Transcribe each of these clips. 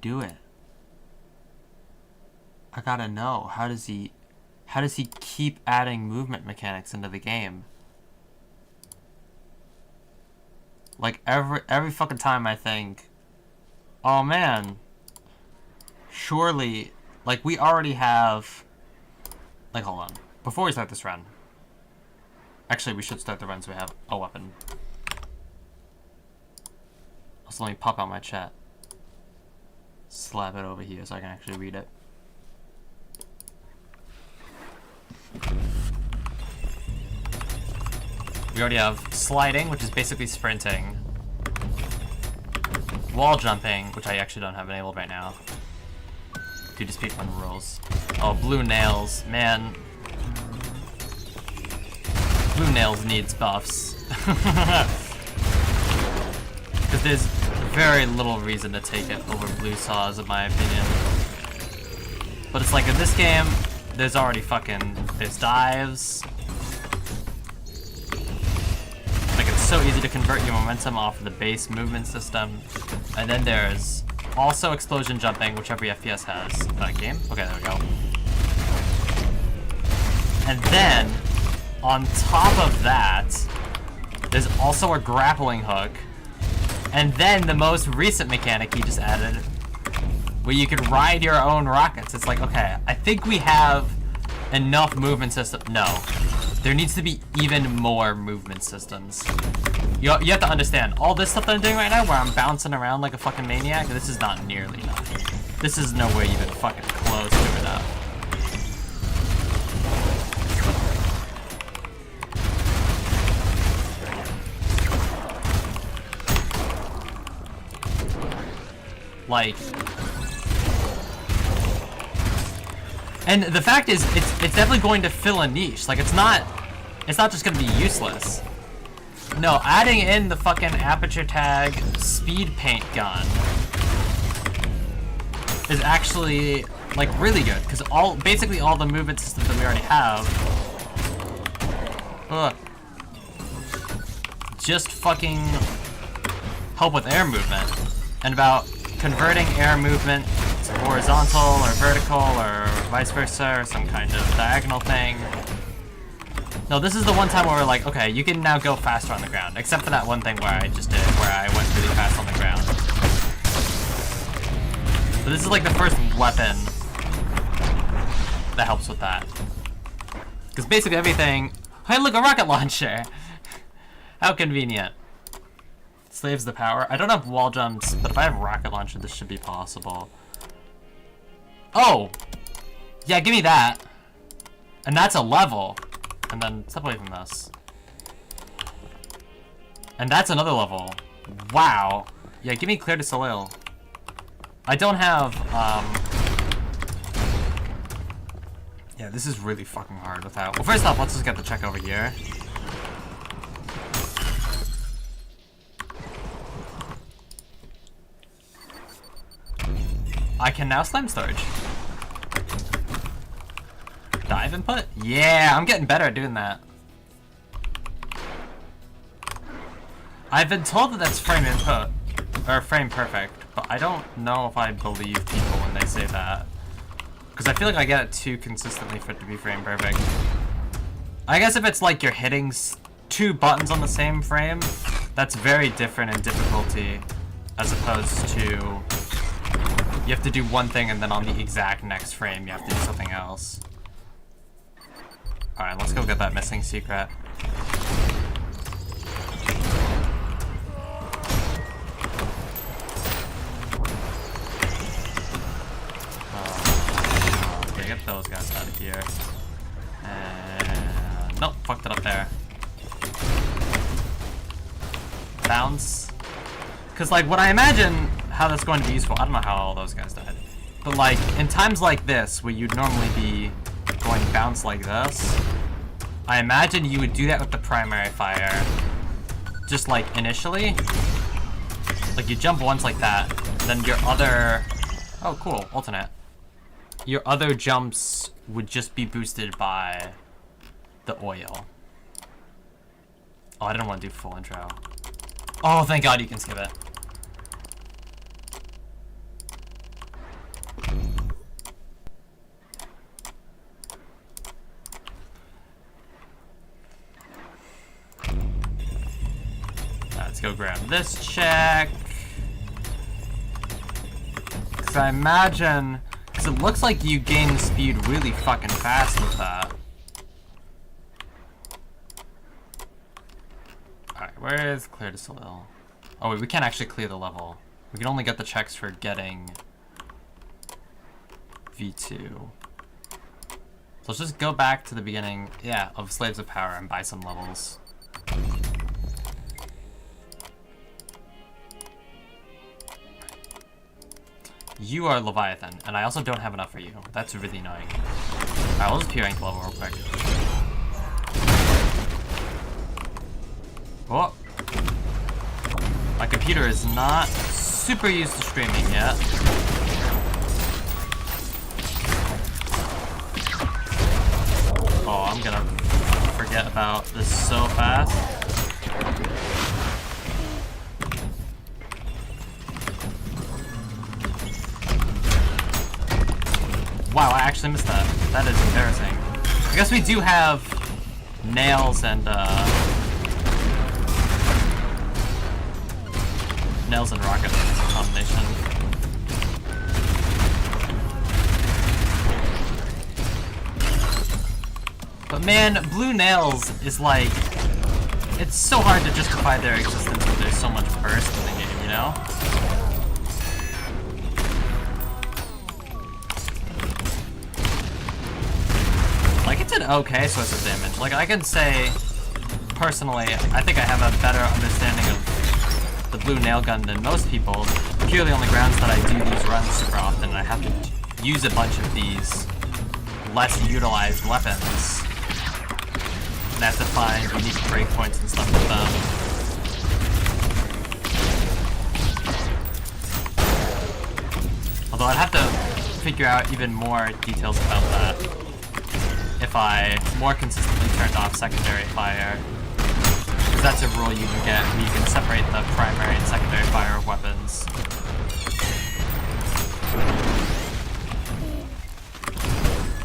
do it? I gotta know. How does he keep adding movement mechanics into the game? Like every fucking time I think, oh man, surely, like we already have, like hold on, before we start this run, actually we should start the run so we have a weapon. Also let me pop out my chat, slap it over here so I can actually read it. We already have sliding, which is basically sprinting. Wall jumping, which I actually don't have enabled right now. Due to speedrun rules. Oh, blue nails. Man. Blue nails needs buffs. Because there's very little reason to take it over blue saws, in my opinion. But it's like in this game, there's already there's dives. So easy to convert your momentum off of the base movement system. And then there's also explosion jumping, which every FPS has. Game? Okay, there we go. And then, on top of that, there's also a grappling hook. And then the most recent mechanic he just added, where you can ride your own rockets. It's like, okay, I think we have enough movement system. No. There needs to be even more movement systems. You have to understand, all this stuff that I'm doing right now, where I'm bouncing around like a fucking maniac, this is not nearly enough. This is nowhere even fucking close to enough. Like... And the fact is, it's definitely going to fill a niche. Like, it's not just gonna be useless. No, adding in the fucking Apature TAG speed paint gun is actually, like, really good. Because basically all the movement systems that we already have, just fucking help with air movement. And about converting air movement to horizontal or vertical or vice versa or some kind of diagonal thing. No, this is the one time where we're like, okay, you can now go faster on the ground. Except for that one thing where I just did, where I went really fast on the ground. So this is like the first weapon that helps with that. Because basically everything... Hey, look, a rocket launcher! How convenient. Saves the power. I don't have wall jumps, but if I have rocket launcher, this should be possible. Oh! Yeah, give me that. And that's a level. And then step away from this. And that's another level. Wow. Yeah, give me clear to soil. I don't have, Yeah, this is really fucking hard without... Well, first off, let's just get the check over here. I can now slam storage. Dive input? Yeah, I'm getting better at doing that. I've been told that that's frame input, or frame perfect, but I don't know if I believe people when they say that. Because I feel like I get it too consistently for it to be frame perfect. I guess if it's like you're hitting two buttons on the same frame, that's very different in difficulty, as opposed to you have to do one thing and then on the exact next frame you have to do something else. Alright, let's go get that missing secret. Okay, get those guys out of here. And... nope, fucked it up there. Bounce. Because, like, what I imagine how that's going to be useful, I don't know how all those guys died. But, like, in times like this, where you'd normally be going bounce like this, I imagine you would do that with the primary fire. Just, like, initially. Like, you jump once like that, then your other... oh, cool, alternate. Your other jumps would just be boosted by the oil. Oh, I didn't want to do full intro. Oh, thank God you can skip it. go grab this check. Because I imagine... Because it looks like you gain speed really fucking fast with that. Alright, where is clear to soil? Oh wait, we can't actually clear the level. We can only get the checks for getting V2. So let's just go back to the beginning, yeah, of Slaves of Power and buy some levels. You are Leviathan, and I also don't have enough for you. That's really annoying. Alright, we'll just P-rank the level real quick. Oh! My computer is not super used to streaming yet. Oh, I'm gonna forget about this so fast. Wow, I actually missed that. That is embarrassing. I guess we do have nails and nails and rockets as a combination. But man, blue nails is like, it's so hard to justify their existence when there's so much burst in the game, you know? Like, it did okay source of damage. Like, I can say, personally, I think I have a better understanding of the blue nail gun than most people, purely on the grounds that I do these runs super often, and I have to use a bunch of these less utilized weapons. And I have to find unique breakpoints and stuff with them. Although I'd have to figure out even more details about that if I more consistently turned off secondary fire. Because that's a rule you can get where you can separate the primary and secondary fire of weapons.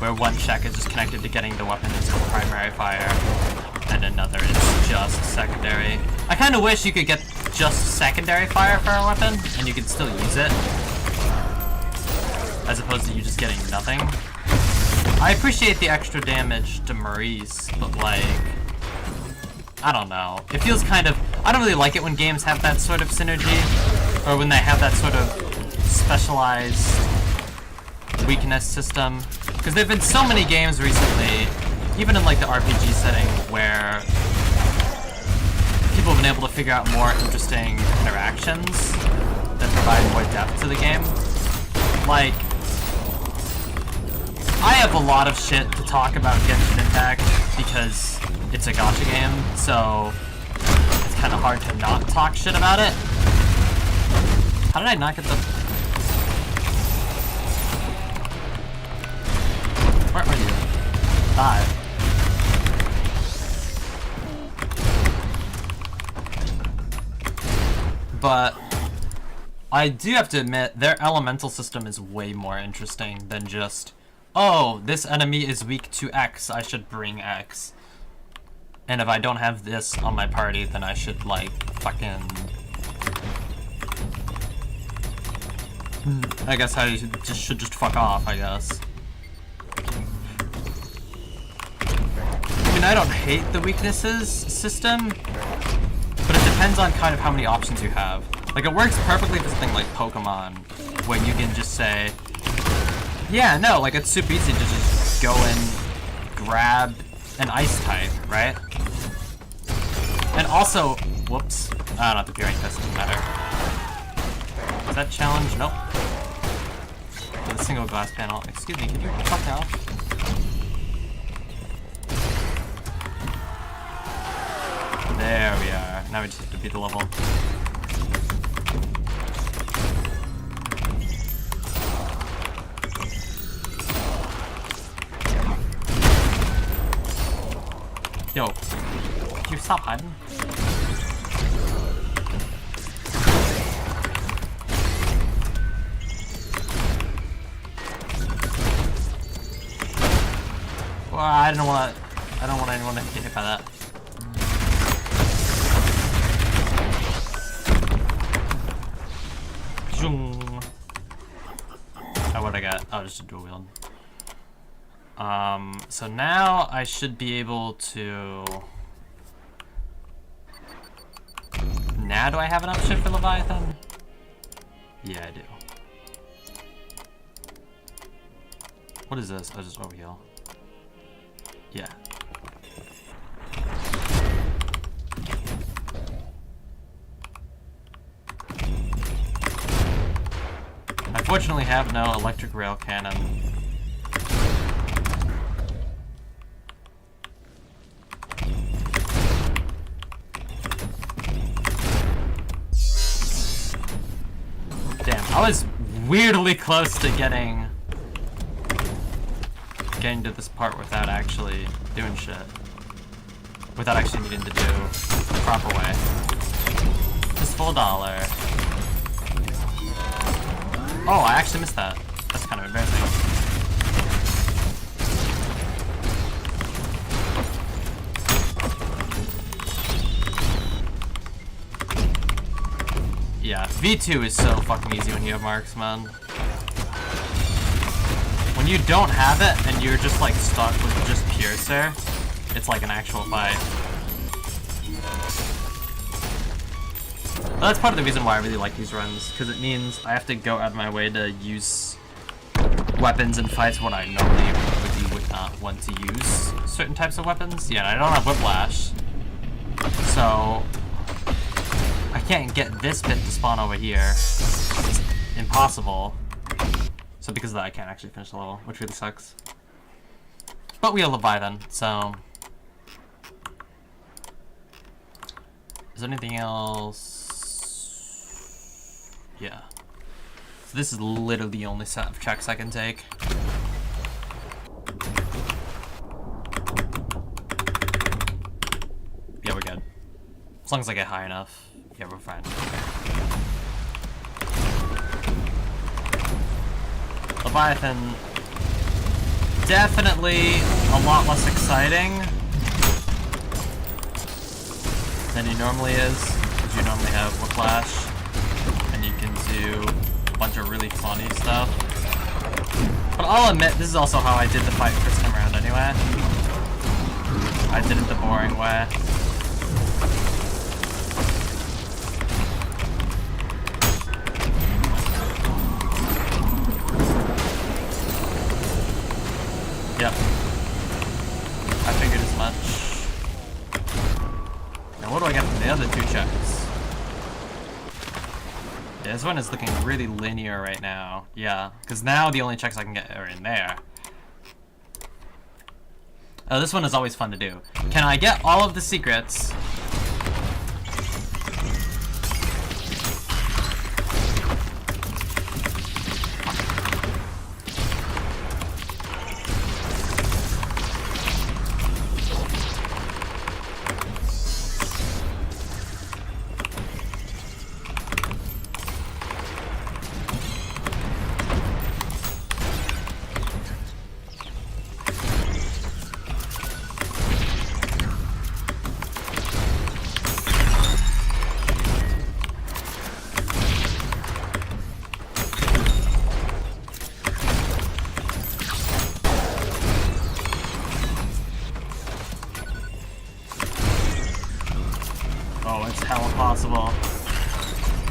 Where one check is just connected to getting the weapon into primary fire, and another is just secondary. I kind of wish you could get just secondary fire for a weapon, and you could still use it, as opposed to you just getting nothing. I appreciate the extra damage to Maurice, but like, I don't know. It feels kind of, I don't really like it when games have that sort of synergy, or when they have that sort of specialized weakness system. Because there have been so many games recently, even in like the RPG setting, where people have been able to figure out more interesting interactions that provide more depth to the game. Like, I have a lot of shit to talk about Genshin Impact because it's a gacha game, so it's kind of hard to not talk shit about it. How did I not get the... Where are you? Die. But I do have to admit, their elemental system is way more interesting than just, oh, this enemy is weak to X, I should bring X. And if I don't have this on my party, then I should, like, fucking... I guess I should just fuck off, I guess. I mean, I don't hate the weaknesses system, but it depends on kind of how many options you have. Like, it works perfectly for something like Pokemon, where you can just say, yeah, no, like, it's super easy to just go and grab an ice type, right? And also, whoops, not the P-rank, that doesn't matter. Is that challenge? Nope. The single glass panel. Excuse me, can you fuck off? There we are. Now we just have to beat the level. Yo, can you stop hiding? Well, I don't want anyone to get hit by that. Oh, what'd I get? Oh, just a dual wield. So now I should be able to... Now do I have an upshift for Leviathan? Yeah, I do. What is this? Oh, just overheal. Yeah. I fortunately have no electric rail cannon. Damn, I was weirdly close to getting to this part without actually doing shit. Without actually needing to do the proper way. Just full dollar. Oh, I actually missed that. That's kind of embarrassing. Yeah, V2 is so fucking easy when you have marks, man. When you don't have it and you're just like stuck with just Piercer, it's like an actual fight. Well, that's part of the reason why I really like these runs, because it means I have to go out of my way to use weapons in fights when I normally would not want to use certain types of weapons. Yeah, and I don't have Whiplash, so I can't get this bit to spawn over here. It's impossible. So because of that, I can't actually finish the level, which really sucks. But we have Leviathan, so... Is there anything else? Yeah. So this is literally the only set of checks I can take. Yeah, we're good. As long as I get high enough. Yeah, we're fine. Leviathan, definitely a lot less exciting than he normally is, because you normally have Whiplash, and you can do a bunch of really funny stuff. But I'll admit, this is also how I did the fight first time around anyway. I did it the boring way. Yep. I figured as much. Now what do I get from the other two checks? Yeah, this one is looking really linear right now. Yeah, because now the only checks I can get are in there. Oh, this one is always fun to do. Can I get all of the secrets? Oh, it's hell impossible.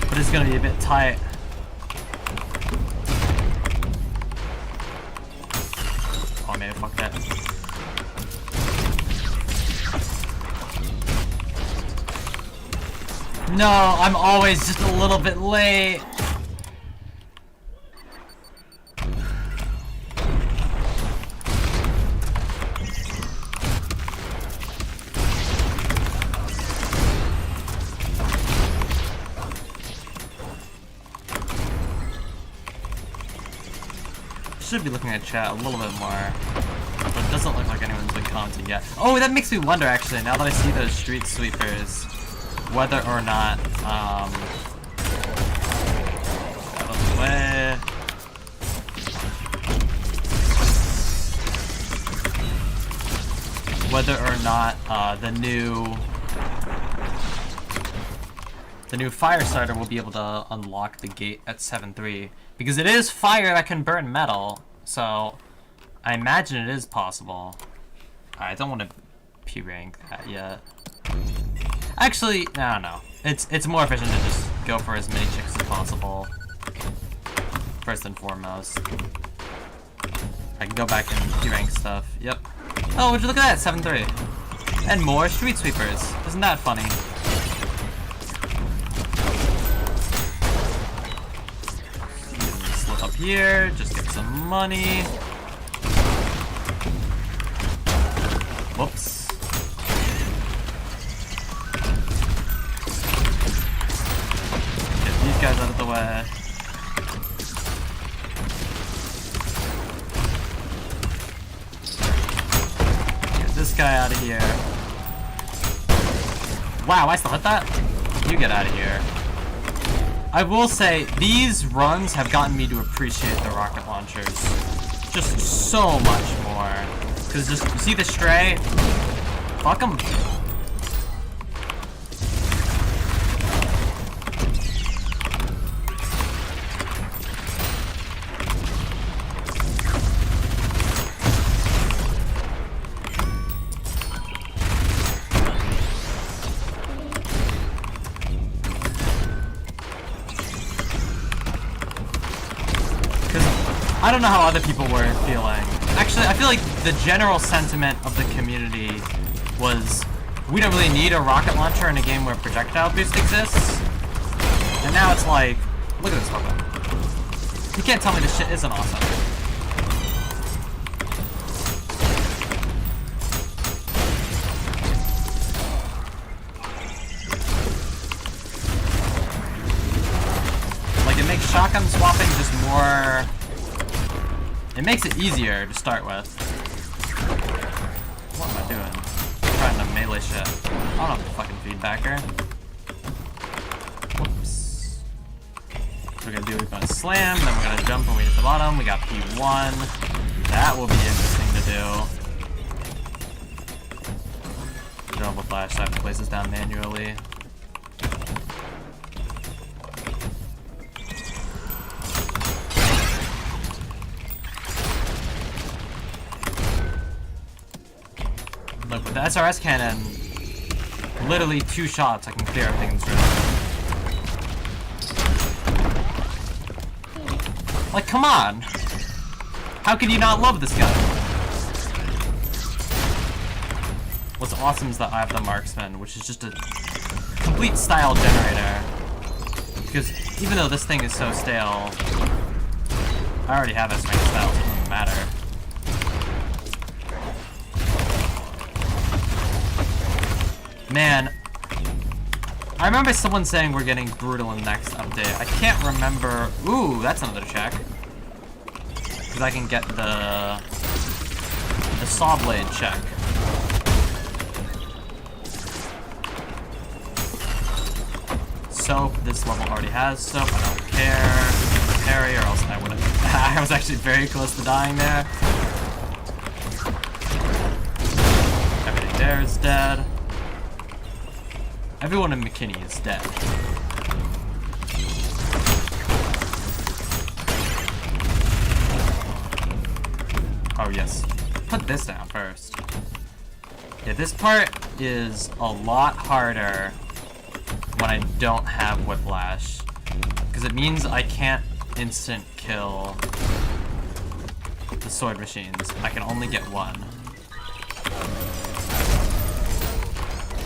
But it's gonna be a bit tight. Oh man, fuck that. No, I'm always just a little bit late. Should be looking at chat a little bit more, but it doesn't look like anyone's been commenting yet. Oh, that makes me wonder actually, now that I see those street sweepers, whether or not, out of the way. Whether or not the new the new fire starter will be able to unlock the gate at 7-3. Because it is fire that can burn metal, so I imagine it is possible. I don't want to P-rank that yet. Actually, no. It's more efficient to just go for as many chicks as possible. First and foremost. I can go back and P-rank stuff. Yep. Oh, would you look at that? 7-3. And more street sweepers. Isn't that funny? Slip up here, just get some money. Whoops. Get these guys out of the way. Get this guy out of here. Wow, I still hit that? You get out of here. I will say, these runs have gotten me to appreciate the rocket launchers just so much more. Because just, you see the stray? Fuck them. I don't know how other people were feeling. Actually, I feel like the general sentiment of the community was, we don't really need a rocket launcher in a game where projectile boost exists. And now it's like, look at this weapon. You can't tell me this shit isn't awesome. Like, it makes shotgun swapping just more... It makes it easier to start with. What am I doing? I'm trying to melee shit. I don't have the fucking feedbacker. Whoops. What we're gonna do, we're gonna slam, then we're gonna jump when we hit the bottom. We got P1. That will be interesting to do. Double flash, so I have to place this down manually. Look, with the SRS cannon, literally 2 shots I can clear everything in this room. Like, come on! How could you not love this gun? What's awesome is that I have the marksman, which is just a complete style generator. Because even though this thing is so stale, I already have S-rank style, so it doesn't matter. Man, I remember someone saying we're getting brutal in the next update. I can't remember. Ooh, that's another check. Because I can get the saw blade check. Soap, this level already has soap. I don't care. Parry, or else I would have. I was actually very close to dying there. Everything there is dead. Everyone in McKinney is dead. Oh yes. Put this down first. Yeah, this part is a lot harder when I don't have Whiplash. Because it means I can't instant kill the sword machines. I can only get one.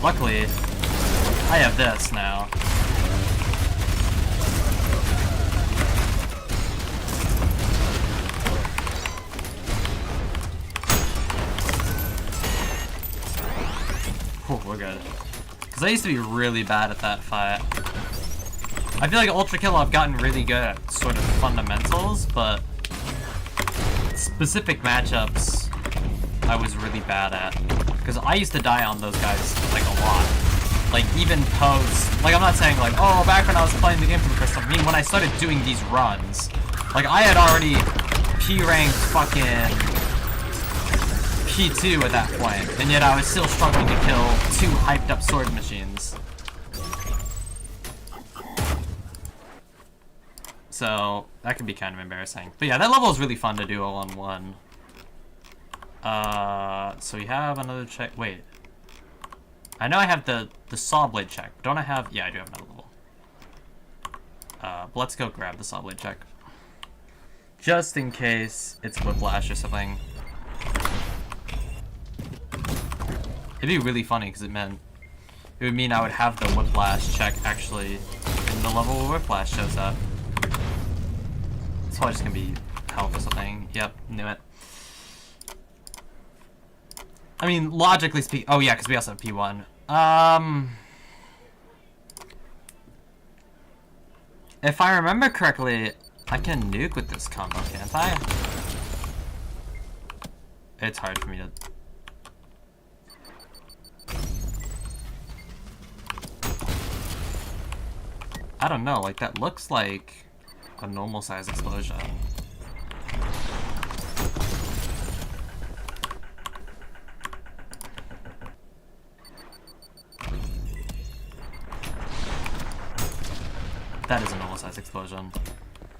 Luckily, I have this now. Whew, we're good. Because I used to be really bad at that fight. I feel like ULTRAKILL I've gotten really good at sort of fundamentals, but specific matchups I was really bad at. Because I used to die on those guys like a lot. Like, even post, like, I'm not saying, like, oh, back when I was playing the game for the first time. I mean, when I started doing these runs, like, I had already P-ranked fucking P2 at that point, and yet I was still struggling to kill 2 hyped up sword machines. So that can be kind of embarrassing. But yeah, that level is really fun to do all on one. So we have another check. Wait. I know I have the saw blade check. Don't I have... Yeah, I do have another level. But let's go grab the saw blade check. Just in case it's whiplash or something. It'd be really funny because it would mean I would have the whiplash check actually in the level where whiplash shows up. It's probably just gonna be health or something. Yep, knew it. I mean, logically speaking... Oh yeah, because we also have P1. If I remember correctly, I can nuke with this combo, can't I? It's hard for me to... I don't know, like that looks like a normal size explosion. That is a normal size explosion.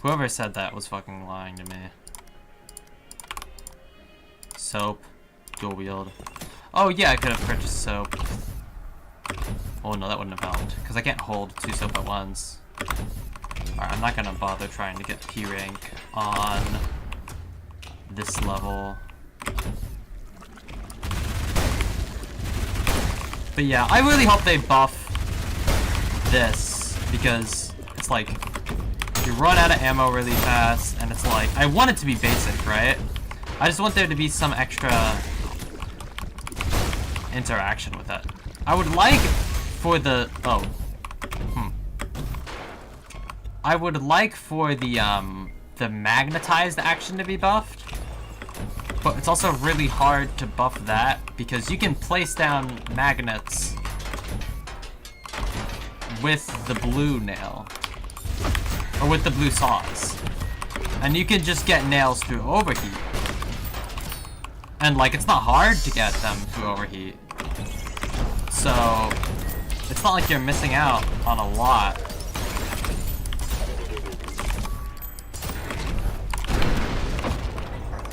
Whoever said that was fucking lying to me. Soap. Dual wield. Oh yeah, I could have purchased soap. Oh no, that wouldn't have helped. Because I can't hold 2 soap at once. Alright, I'm not gonna bother trying to get P rank on this level. But yeah, I really hope they buff this. Because it's like... you run out of ammo really fast, and it's like... I want it to be basic, right? I just want there to be some extra interaction with it. I would like for the... Oh. I would like for the magnetized action to be buffed. But it's also really hard to buff that, because you can place down magnets with the blue nail. Or with the blue saws. And you can just get nails through overheat. And like, it's not hard to get them through overheat. So, it's not like you're missing out on a lot.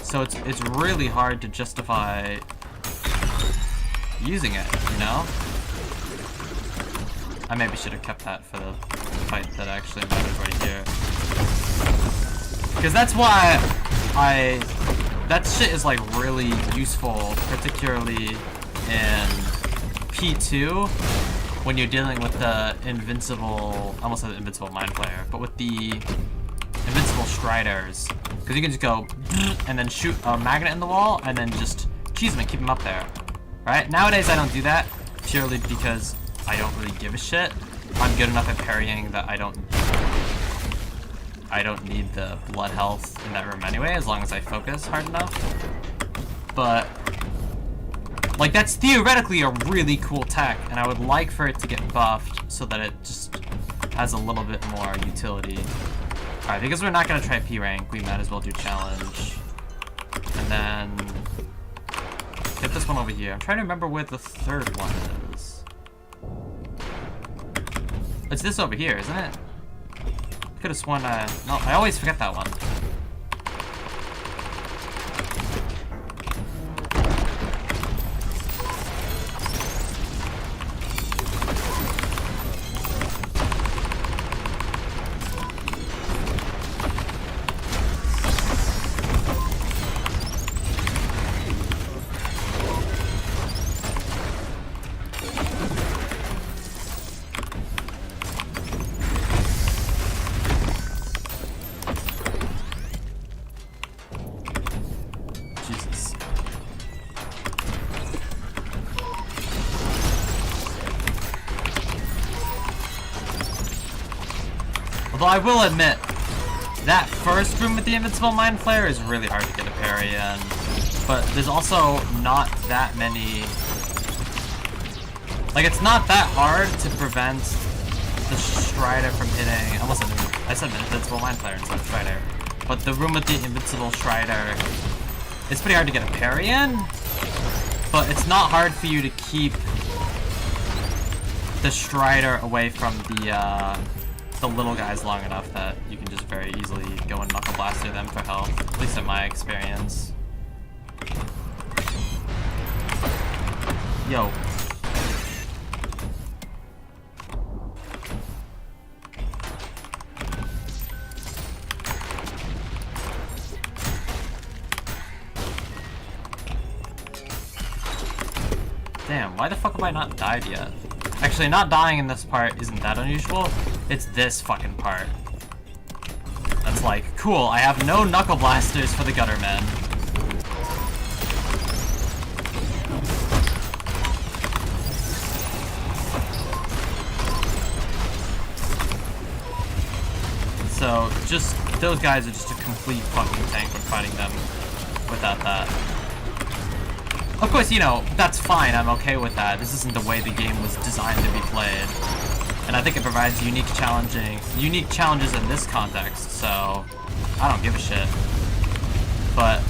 So it's really hard to justify using it, you know? I maybe should have kept that for the fight that actually matters right here. Because that's why that shit is like really useful, particularly in P2, when you're dealing with the invincible, I almost said the invincible mind flayer, but with the invincible striders. Because you can just go and then shoot a magnet in the wall and then just cheese them and keep them up there. Right? Nowadays I don't do that purely because I don't really give a shit. I'm good enough at parrying that I don't need the blood health in that room anyway, as long as I focus hard enough. But like, that's theoretically a really cool tech, and I would like for it to get buffed so that it just has a little bit more utility. Alright, because we're not going to try P rank, we might as well do challenge. And then get this one over here. I'm trying to remember where the third one is. It's this over here, isn't it? Could have sworn no, I always forget that one. Although I will admit, that first room with the invincible mind flayer is really hard to get a parry in. But there's also not that many... Like, it's not that hard to prevent the Strider from hitting... I said invincible mind flayer instead of Strider. But the room with the invincible Strider, it's pretty hard to get a parry in. But it's not hard for you to keep the Strider away from the the little guys long enough that you can just very easily go and knuckle blaster them for health, at least in my experience. Yo. Damn, why the fuck have I not died yet? Actually, not dying in this part isn't that unusual. It's this fucking part. That's like, cool, I have no knuckle blasters for the gutter men. So, just, those guys are just a complete fucking tank when fighting them without that. Of course, you know, that's fine, I'm okay with that. This isn't the way the game was designed to be played. And I think it provides unique challenges in this context, so I don't give a shit. But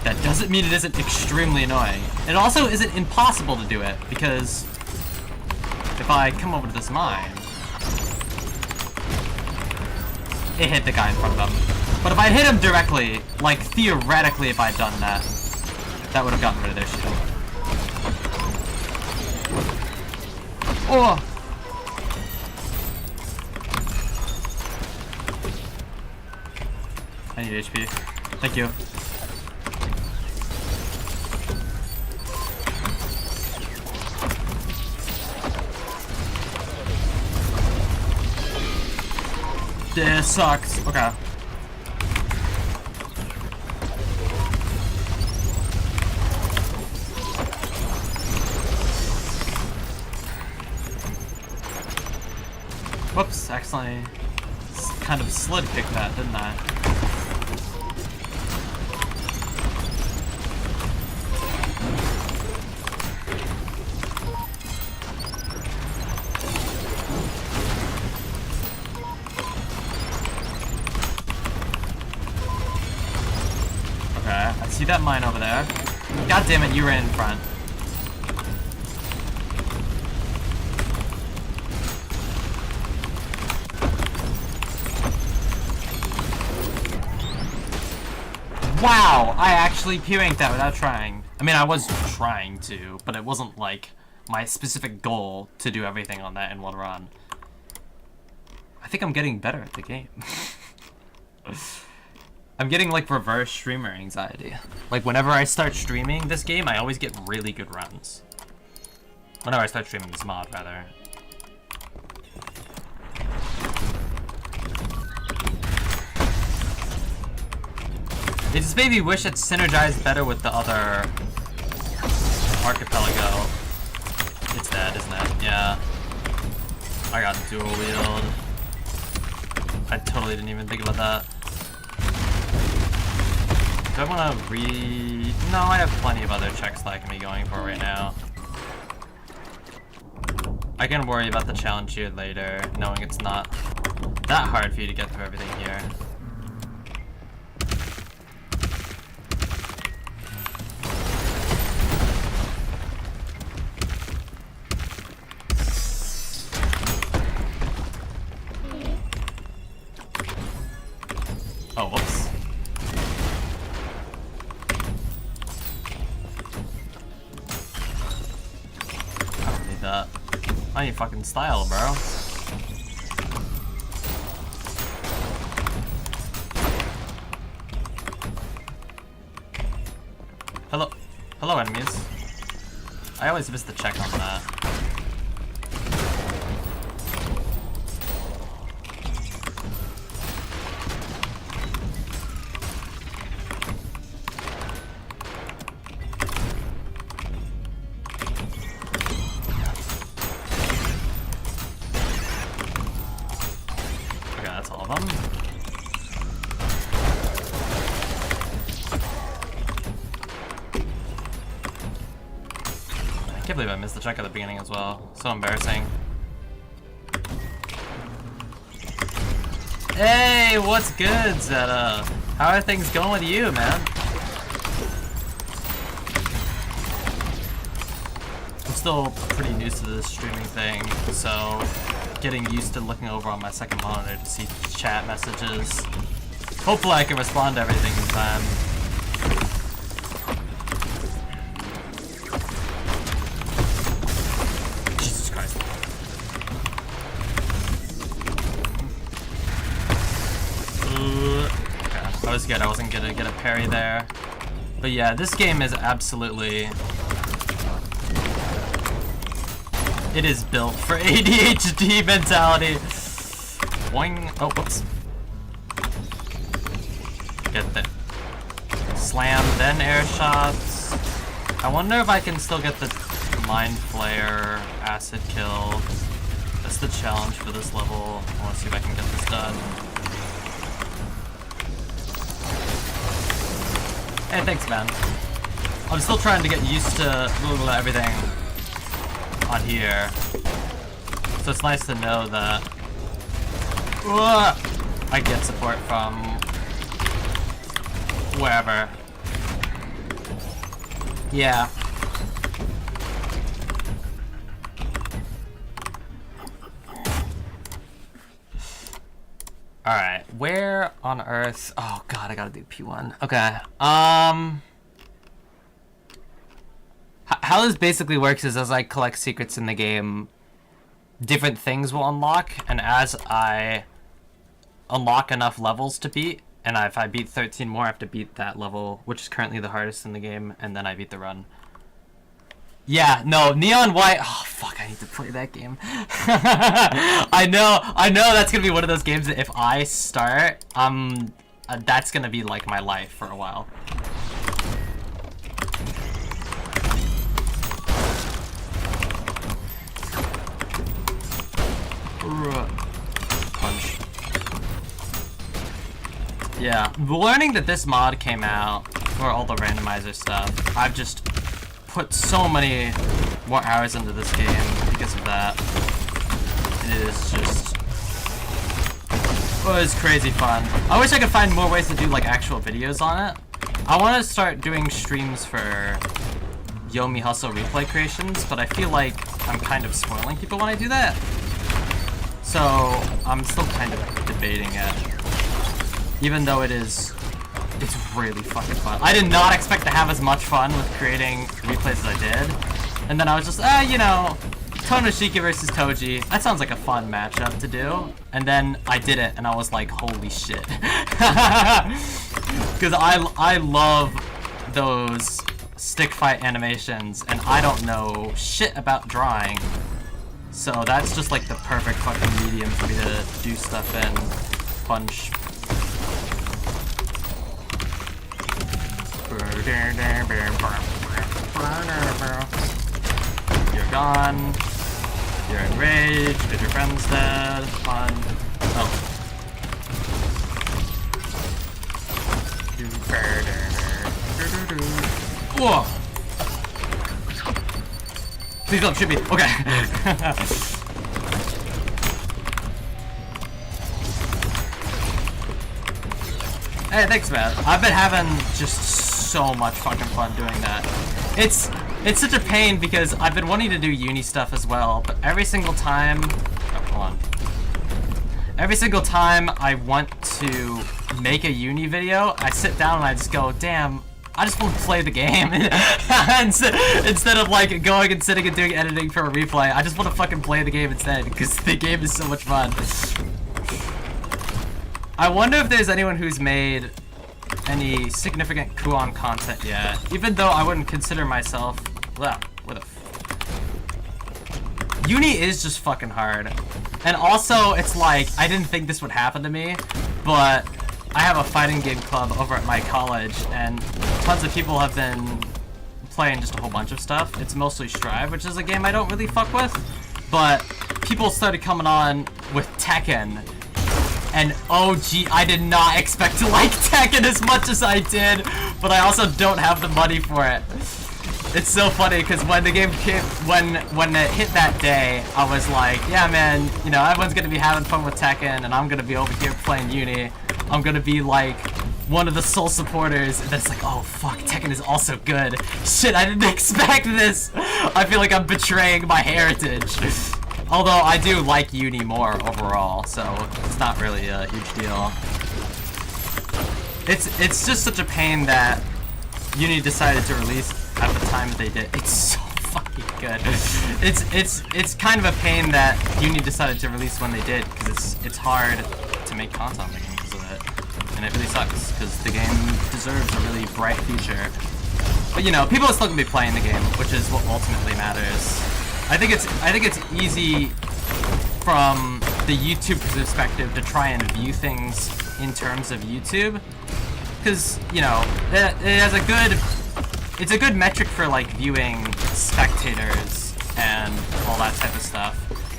that doesn't mean it isn't extremely annoying. It also isn't impossible to do it, because if I come over to this mine, it hit the guy in front of him. But if I hit him directly, like theoretically if I'd done that, that would have gotten rid of their shield. Oh! I need HP. Thank you. This sucks. Okay. Whoops, accidentally kind of slid kicked that, didn't I? Okay, I see that mine over there. God damn it, you ran in front. Wow, I actually P-ranked that without trying. I mean, I was trying to, but it wasn't like my specific goal to do everything on that in one run. I think I'm getting better at the game. I'm getting like reverse streamer anxiety. Like whenever I start streaming this game, I always get really good runs. Whenever I start streaming this mod, rather. It just made me wish it synergized better with the other Archipelago. It's dead, isn't it? Yeah. I got dual wield. I totally didn't even think about that. Do I want to No, I have plenty of other checks that I can be going for right now. I can worry about the challenge here later, knowing it's not that hard for you to get through everything here. Oh, whoops. I don't need that. I need fucking style, bro. Hello. Hello, enemies. I always miss the check on that. I can't believe I missed the check at the beginning as well. So embarrassing. Hey, what's good, Zeta? How are things going with you, man? still pretty new to this streaming thing, so getting used to looking over on my second monitor to see chat messages. Hopefully I can respond to everything in time. Jesus Christ. Okay, that was good. I wasn't gonna get a parry there. But yeah, this game is absolutely... It is built for ADHD mentality. Boing. Oh, whoops. Get that. Slam, then air shots. I wonder if I can still get the Mind Flare acid kill. That's the challenge for this level. I want to see if I can get this done. Hey, thanks, man. I'm still trying to get used to everything on here, so it's nice to know that I get support from wherever. Yeah. Alright, where on earth? Oh god, I gotta do P1. Okay, how this basically works is as I collect secrets in the game, different things will unlock, and as I unlock enough levels to beat, and if I beat 13 more, I have to beat that level, which is currently the hardest in the game, and then I beat the run. Yeah, no, Neon White, oh fuck, I need to play that game. I know that's gonna be one of those games that if I start, that's gonna be like my life for a while. Punch. Yeah, learning that this mod came out for all the randomizer stuff, I've just put so many more hours into this game because of that. It is just... Oh, it's crazy fun. I wish I could find more ways to do like actual videos on it. I want to start doing streams for Yomi Hustle replay creations, but I feel like I'm kind of spoiling people when I do that. So I'm still kind of debating it. Even though it's really fucking fun. I did not expect to have as much fun with creating replays as I did. And then I was just, you know, Tonoshiki versus Toji. That sounds like a fun matchup to do. And then I did it, and I was like, holy shit. Because I love those stick fight animations, and I don't know shit about drawing. So that's just like the perfect fucking medium for me to do stuff in. Punch. You're gone. You're enraged because your friend's dead. Fun. Oh. Whoa! Please don't shoot me. Okay. Hey, thanks, man. I've been having just so much fucking fun doing that. It's such a pain because I've been wanting to do uni stuff as well, but every single time... Oh, hold on. Every single time I want to make a uni video, I sit down and I just go, damn, I just want to play the game. Instead of like going and sitting and doing editing for a replay, I just want to fucking play the game instead because the game is so much fun. I wonder if there's anyone who's made any significant Kuon content yet, even though I wouldn't consider myself... Well, what a... Uni is just fucking hard. And also, it's like, I didn't think this would happen to me, but I have a fighting game club over at my college, and tons of people have been playing just a whole bunch of stuff. It's mostly Strive, which is a game I don't really fuck with, but people started coming on with Tekken. And oh gee, I did not expect to like Tekken as much as I did, but I also don't have the money for it. It's so funny because when the game came, when it hit that day, I was like, yeah man, you know, everyone's gonna be having fun with Tekken, and I'm gonna be over here playing Uni. I'm gonna be like one of the sole supporters that's like, oh fuck, Tekken is also good. Shit, I didn't expect this. I feel like I'm betraying my heritage. Although I do like Uni more overall, so it's not really a huge deal. It's just such a pain that Uni decided to release at the time they did. It's so fucking good. It's kind of a pain that Uni decided to release when they did, because it's hard to make content on the game because of it, and it really sucks because the game deserves a really bright future. But you know, people are still gonna be playing the game, which is what ultimately matters. I think it's easy from the YouTube perspective to try and view things in terms of YouTube, because you know it has it's a good metric for like viewing spectators and all that type of stuff,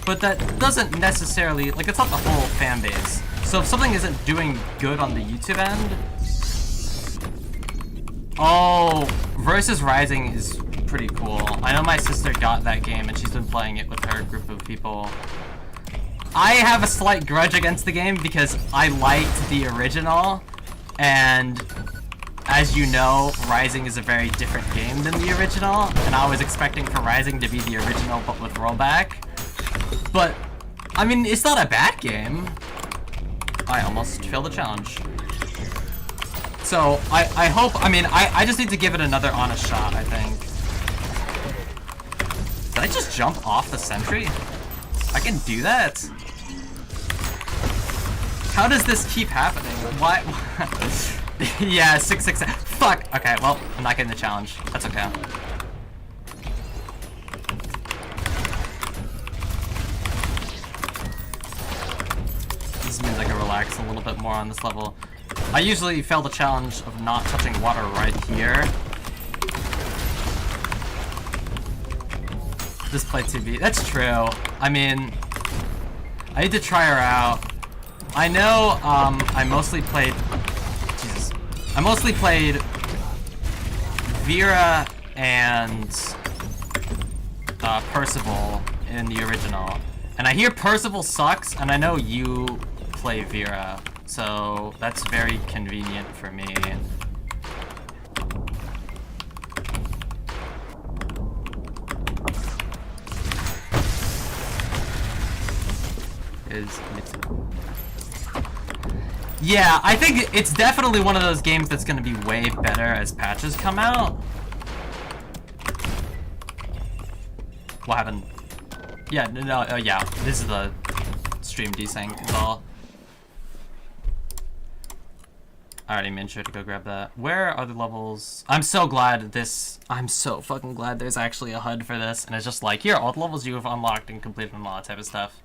but that doesn't necessarily, like, it's not the whole fan base. So if something isn't doing good on the YouTube end, oh, Versus Rising is pretty cool. I know my sister got that game and she's been playing it with her group of people. I have a slight grudge against the game because I liked the original, and as you know, Rising is a very different game than the original, and I was expecting for Rising to be the original but with rollback. But, I mean, it's not a bad game. I almost failed the challenge. So, I hope, I mean, I just need to give it another honest shot, I think. Did I just jump off the sentry? I can do that? How does this keep happening? Why? Yeah, 666. Fuck! Okay, well, I'm not getting the challenge. That's okay. This means I can relax a little bit more on this level. I usually fail the challenge of not touching water right here. Just play 2B. That's true. I mean, I need to try her out. I know, I mostly played... Jesus. I mostly played Vera and Percival in the original. And I hear Percival sucks, and I know you play Vera, so that's very convenient for me. Yeah, I think it's definitely one of those games that's gonna be way better as patches come out. What happened? Yeah, no, yeah, this is the stream desync, it's all. I already made sure to go grab that. Where are the levels? I'm so glad I'm so fucking glad there's actually a HUD for this, and it's just like, here, all the levels you have unlocked and completed and all that type of stuff.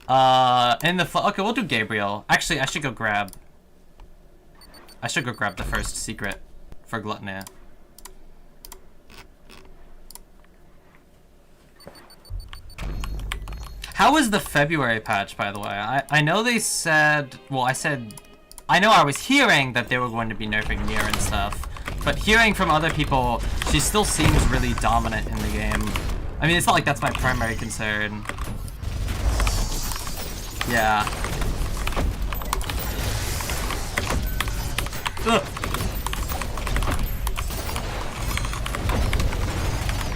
Okay, we'll do Gabriel. Actually, I should go grab the first secret for Gluttony. How was the February patch, by the way? I know they said, well, I know I was hearing that they were going to be nerfing Nier and stuff, but hearing from other people, she still seems really dominant in the game. I mean, it's not like that's my primary concern. Yeah. Ugh.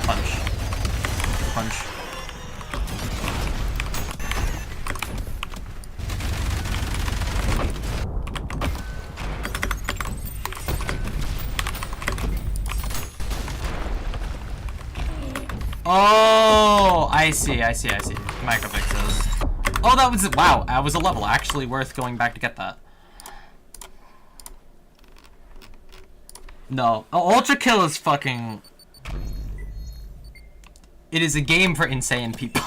Punch. Punch. Oh, I see. Microfixes. Oh, that was, wow, that was a level. Actually worth going back to get that. No. ULTRAKILL is fucking... It is a game for insane people.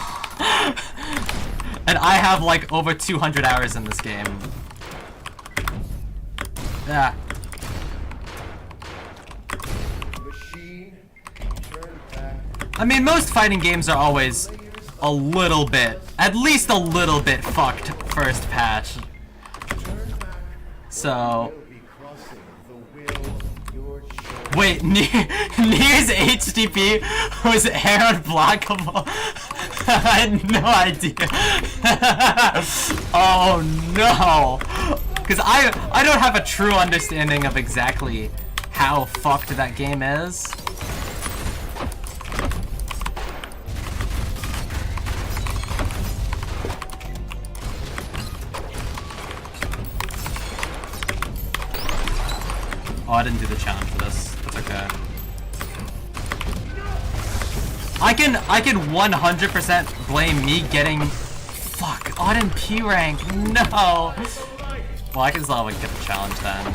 And I have like over 200 hours in this game. Yeah. I mean, most fighting games are always a little bit, at least a little bit fucked first patch. So... Wait, Nier's HTTP was air unblockable? I had no idea. Oh no. Because I don't have a true understanding of exactly how fucked that game is. Oh, I didn't do the challenge for this. That's okay. I can 100% blame me getting... Fuck, Auden P rank. No. Well, I can still get the challenge then.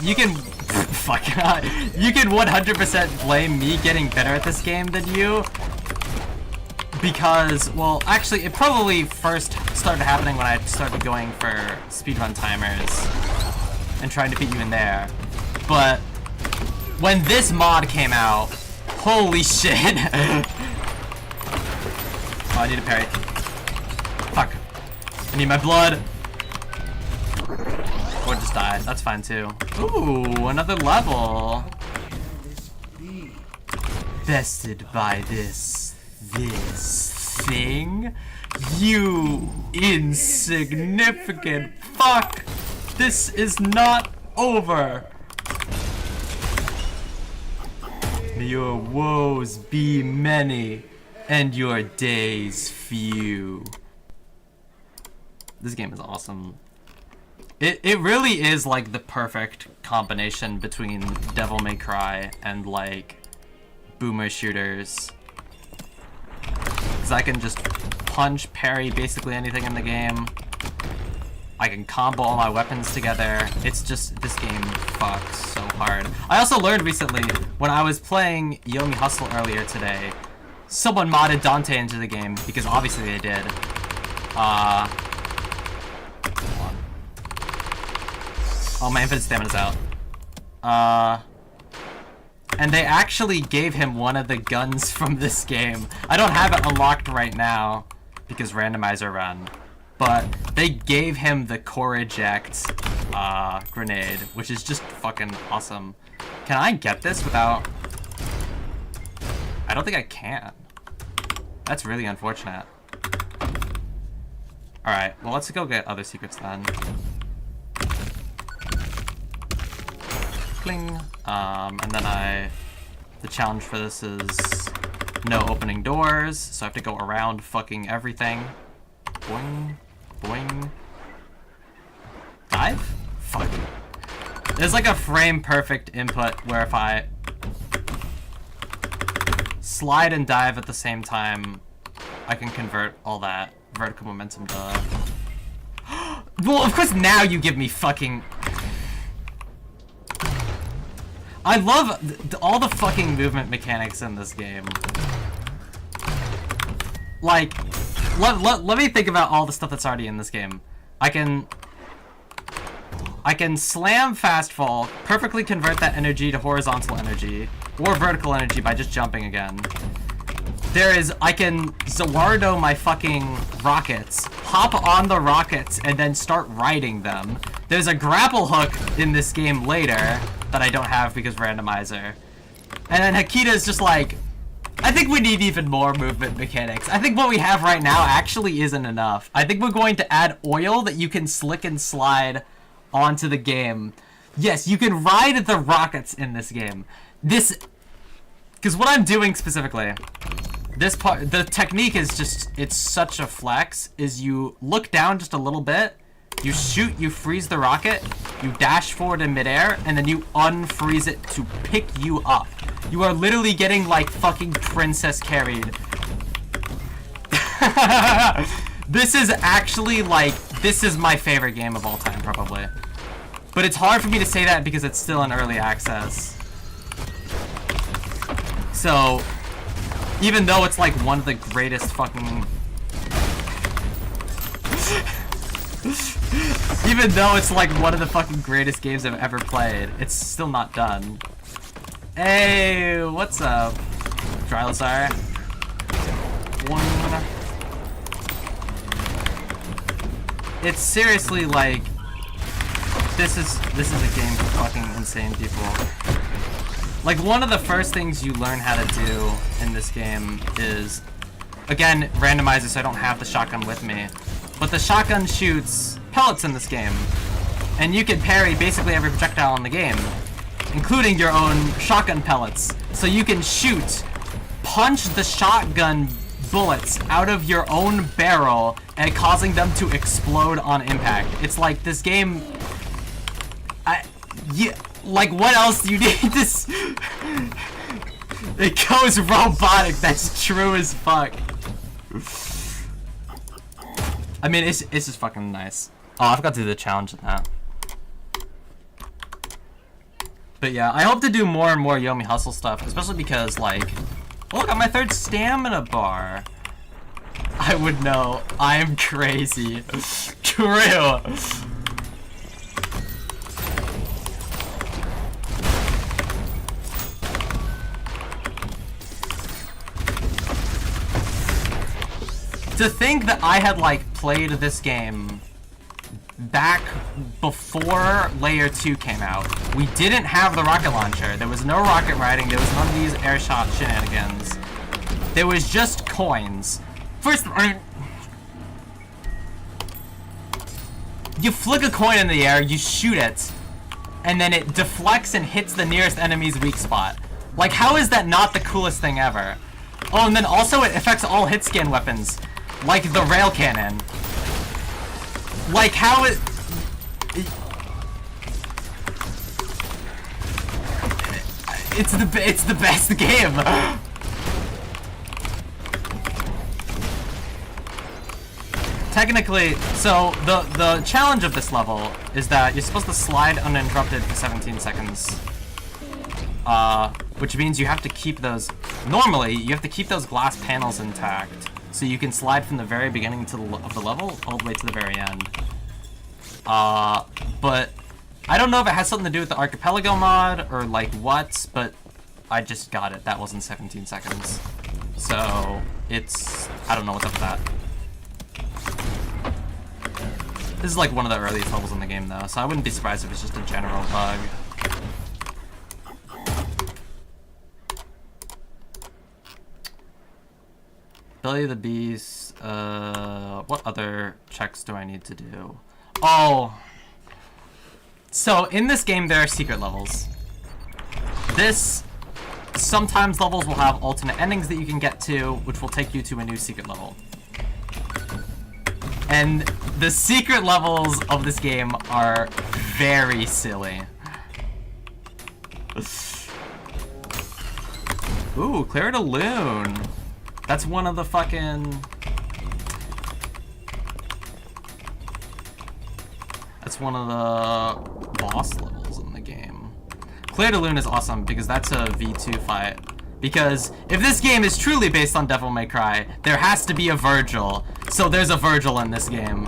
You can... Fuck. You can 100% blame me getting better at this game than you. Because, well, actually, it probably first started happening when I started going for speedrun timers and trying to beat you in there. But when this mod came out, holy shit. Oh, I need a parry. Fuck. I need my blood. Or just die. That's fine too. Ooh, another level. Bested by this thing? You insignificant fuck. This is not over. May your woes be many and your days few. This game is awesome. It really is like the perfect combination between Devil May Cry and like boomer shooters. Because I can just punch, parry basically anything in the game. I can combo all my weapons together. It's just, this game fucks so hard. I also learned recently, when I was playing Yomi Hustle earlier today, someone modded Dante into the game, because obviously they did. Hold on. Oh, my infinite stamina's out. And they actually gave him one of the guns from this game. I don't have it unlocked right now, because randomizer run. But they gave him the core eject grenade, which is just fucking awesome. Can I get this without... I don't think I can. That's really unfortunate. Alright, well let's go get other secrets then. Cling. And then the challenge for this is no opening doors, so I have to go around fucking everything. Boing. Boing. Dive? Fuck. There's like a frame perfect input where if I slide and dive at the same time, I can convert all that vertical momentum to... Well, of course now you give me fucking... I love all the fucking movement mechanics in this game. Like... Let me think about all the stuff that's already in this game. I can slam fast fall, perfectly convert that energy to horizontal energy, or vertical energy by just jumping again. I can Zawardo my fucking rockets, hop on the rockets, and then start riding them. There's a grapple hook in this game later that I don't have because randomizer. And then Hakita is just like, I think we need even more movement mechanics. I think what we have right now actually isn't enough. I think we're going to add oil that you can slick and slide onto the game. Yes, you can ride the rockets in this game. Because what I'm doing specifically, this part, the technique is just, it's such a flex, is you look down just a little bit, you shoot, you freeze the rocket, you dash forward in midair, and then you unfreeze it to pick you up. You are literally getting, like, fucking princess carried. This is actually, like, this is my favorite game of all time, probably. But it's hard for me to say that because it's still in early access. So, even though it's, like, one of the greatest fucking... Even though it's, like, one of the fucking greatest games I've ever played, it's still not done. Hey, what's up? Drylasar. One. It's seriously like this is a game for fucking insane people. Like, one of the first things you learn how to do in this game is, again, randomize it so I don't have the shotgun with me. But the shotgun shoots pellets in this game. And you can parry basically every projectile in the game, including your own shotgun pellets. So you can punch the shotgun bullets out of your own barrel and causing them to explode on impact. It's like this game... Yeah, like, what else do you need this? It goes robotic. That's true as fuck. I mean, it's just fucking nice. Oh, I forgot to do the challenge in that. But yeah, I hope to do more and more Yomi Hustle stuff, especially because, like, look, I got my 3rd stamina bar. I would know. I'm crazy. True. To think that I had, like, played this game back before Layer 2 came out. We didn't have the rocket launcher. There was no rocket riding. There was none of these air shot shenanigans. There was just coins. First, you flick a coin in the air, you shoot it, and then it deflects and hits the nearest enemy's weak spot. Like, how is that not the coolest thing ever? Oh, and then also it affects all hit scan weapons. Like the rail cannon. Like, how it... It's the best game. Technically, so the challenge of this level is that you're supposed to slide uninterrupted for 17 seconds. Which means you have to keep those... Normally, you have to keep those glass panels intact. So you can slide from the very beginning of the level all the way to the very end. But I don't know if it has something to do with the Archipelago mod or like what, but I just got it. That wasn't 17 seconds. So it's... I don't know what's up with that. This is like one of the earliest levels in the game though, so I wouldn't be surprised if it's just a general bug. Belly of the Beast, what other checks do I need to do? Oh! So, in this game there are secret levels. Sometimes levels will have alternate endings that you can get to, which will take you to a new secret level. And the secret levels of this game are very silly. Ooh, cleared a loon. That's one of the fucking... That's one of the boss levels in the game. Cleared a loon is awesome because that's a V2 fight. Because if this game is truly based on Devil May Cry, there has to be a Virgil. So there's a Virgil in this game.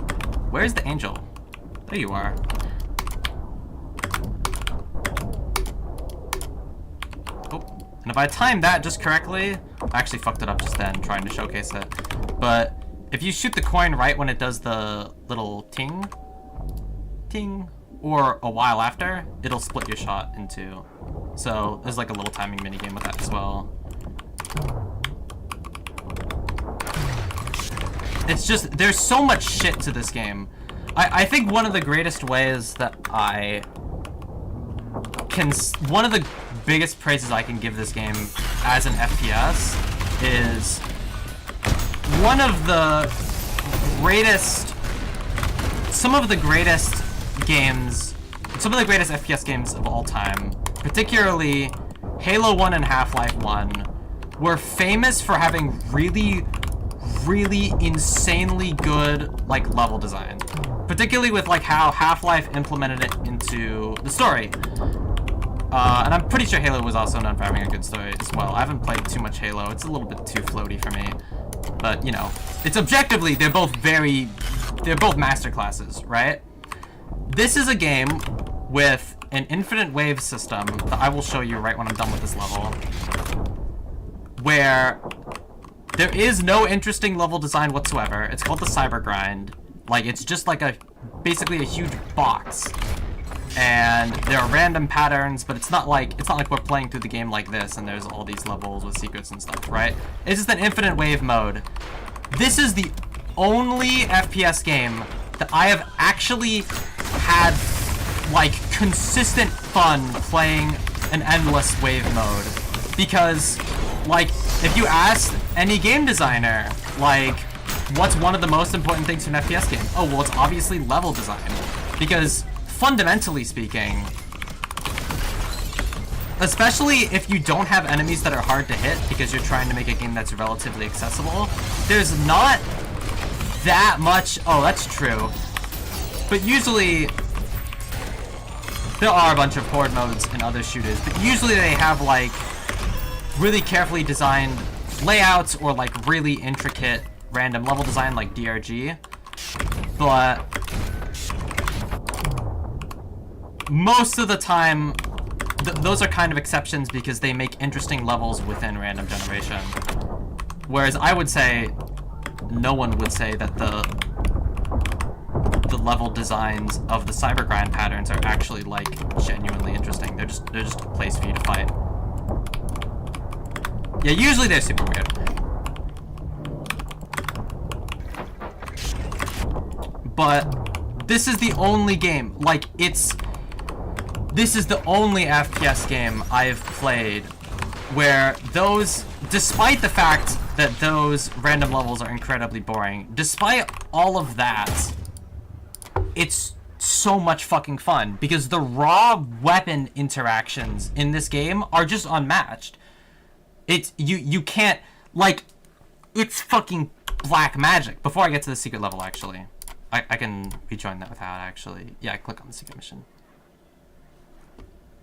Where's the angel? There you are. And if I timed that just correctly, I actually fucked it up just then trying to showcase it. But if you shoot the coin right when it does the little ting, ting, or a while after, it'll split your shot in two. So there's like a little timing minigame with that as well. It's just, there's so much shit to this game. I think one of the greatest ways that I can, one of the biggest praises I can give this game as an FPS is one of the greatest, some of the greatest FPS games of all time, particularly Halo 1 and Half-Life 1, were famous for having really insanely good like level design, particularly with like how Half-Life implemented it into the story. And I'm pretty sure Halo was also known for having a good story as well. I haven't played too much Halo. It's a little bit too floaty for me. But, you know, it's objectively, they're both masterclasses, right? This is a game with an infinite wave system that I will show you right when I'm done with this level, where there is no interesting level design whatsoever. It's called the Cyber Grind. Like, it's just like basically a huge box. and there are random patterns, but it's not like we're playing through the game like this and there's all these levels with secrets and stuff, right? It's just an infinite wave mode. This is the only FPS game that I have actually had like consistent fun playing an endless wave mode, because like if you ask any game designer like what's one of the most important things in an FPS game, oh well, it's obviously level design, because fundamentally speaking, especially if you don't have enemies that are hard to hit because you're trying to make a game that's relatively accessible, there's not that much. Oh, that's true, but usually there are a bunch of horde modes in other shooters, but usually they have like really carefully designed layouts or like really intricate random level design like DRG. But most of the time, those are kind of exceptions because they make interesting levels within random generation. Whereas I would say, no one would say that the level designs of the cybergrind patterns are actually like genuinely interesting. They're just a place for you to fight. Yeah, usually they're super weird. But this is the only game, like this is the only FPS game I've played where those, despite the fact that those random levels are incredibly boring, despite all of that, it's so much fucking fun because the raw weapon interactions in this game are just unmatched. It's, you can't, like, it's fucking black magic. Before I get to the secret level, actually, I can rejoin that without actually, yeah, click on the secret mission.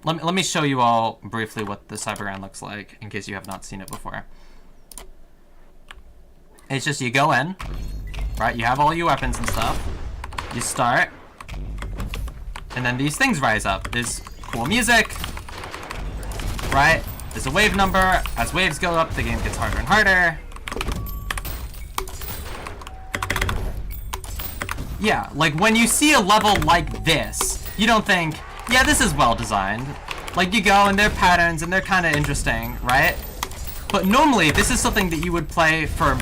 Let me show you all briefly what the cybergrind looks like in case you have not seen it before. It's just you go in, right? You have all your weapons and stuff. You start, and then these things rise up. There's cool music, right? There's a wave number. As waves go up, the game gets harder and harder. Yeah, like when you see a level like this, you don't think, yeah, this is well designed. Like you go and there are patterns and they're kind of interesting, right? But normally this is something that you would play for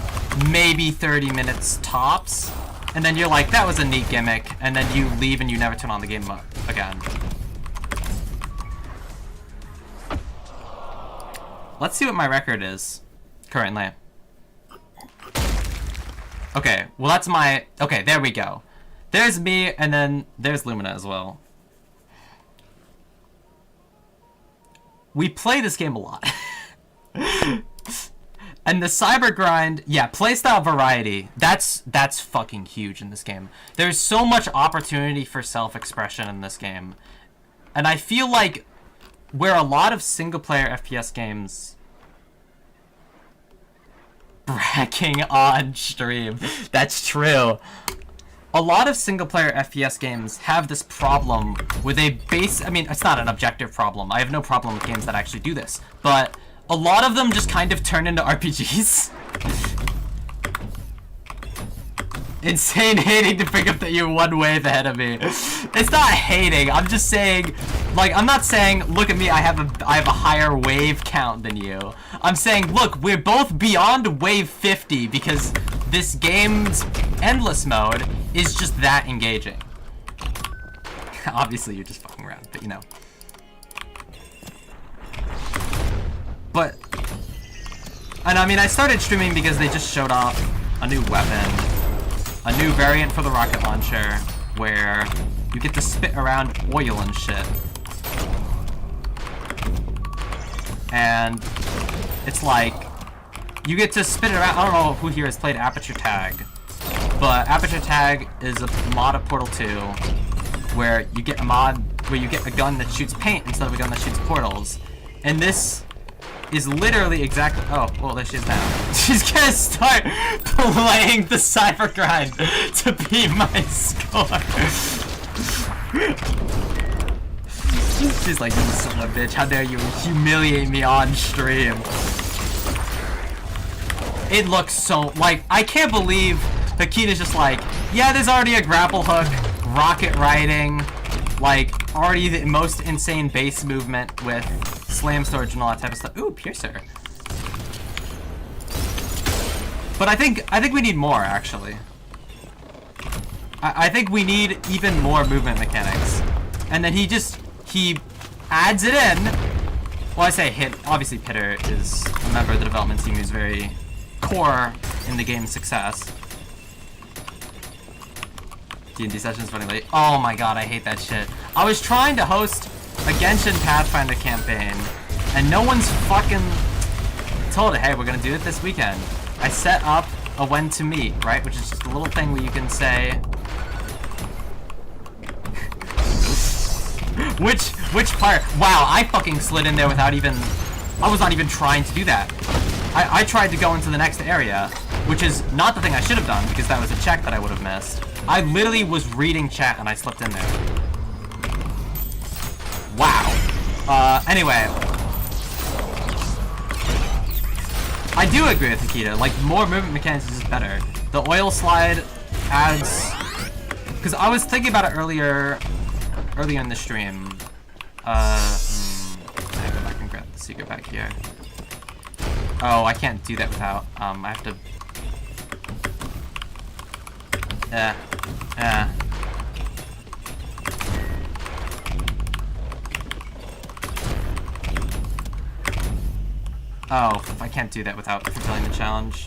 maybe 30 minutes tops. And then you're like, that was a neat gimmick. And then you leave and you never turn on the game again. Let's see what my record is currently. Okay, well that's my, okay, there we go. There's me, and then there's Lumina as well. We play this game a lot. And the cybergrind, yeah, playstyle variety, that's fucking huge in this game. There's so much opportunity for self-expression in this game. And I feel like where a lot of single-player FPS games... Bragging on stream. That's true. A lot of single-player FPS games have this problem where they base... I mean, it's not an objective problem. I have no problem with games that actually do this. But a lot of them just kind of turn into RPGs. Insane hating to pick up that you're one wave ahead of me. It's not hating. I'm just saying... Like, I'm not saying, look at me, I have a higher wave count than you. I'm saying, look, we're both beyond wave 50 because this game's endless mode is just that engaging. Obviously, you're just fucking around, but you know. But, and I mean, I started streaming because they just showed off a new weapon, a new variant for the rocket launcher, where you get to spit around oil and shit. And it's like, you get to spit it around. I don't know who here has played Apature TAG, but Apature TAG is a mod of Portal 2, where you get a mod where you get a gun that shoots paint instead of a gun that shoots portals. And this is literally exactly, oh, well, there she is now. She's gonna start playing the cybergrind to beat my score. She's like, you son of a bitch, how dare you humiliate me on stream. It looks so, like, I can't believe Hakita's just like, yeah, there's already a grapple hook, rocket riding, Like, already the most insane base movement with slam storage and all that type of stuff. Ooh, Piercer. But I think we need more, actually. I think we need even more movement mechanics. And then he adds it in. Well, I say hit. Obviously, Pitter is a member of the development team who's very core in the game's success. D&D sessions running late. Oh my god, I hate that shit. I was trying to host a Genshin Pathfinder campaign, and no one's fucking told it, hey, we're gonna do it this weekend. I set up a when to meet, right? Which is just a little thing where you can say... which part? Wow, I fucking slid in there without even... I was not even trying to do that. I tried to go into the next area, which is not the thing I should have done, because that was a check that I would have missed. I literally was reading chat and I slipped in there. Wow. Anyway. I do agree with Nikita. Like, more movement mechanics is just better. The oil slide adds... Because I was thinking about it earlier in the stream. I go back and grab the secret back here. Oh, I can't do that without, I have to... Oh, I can't do that without fulfilling the challenge.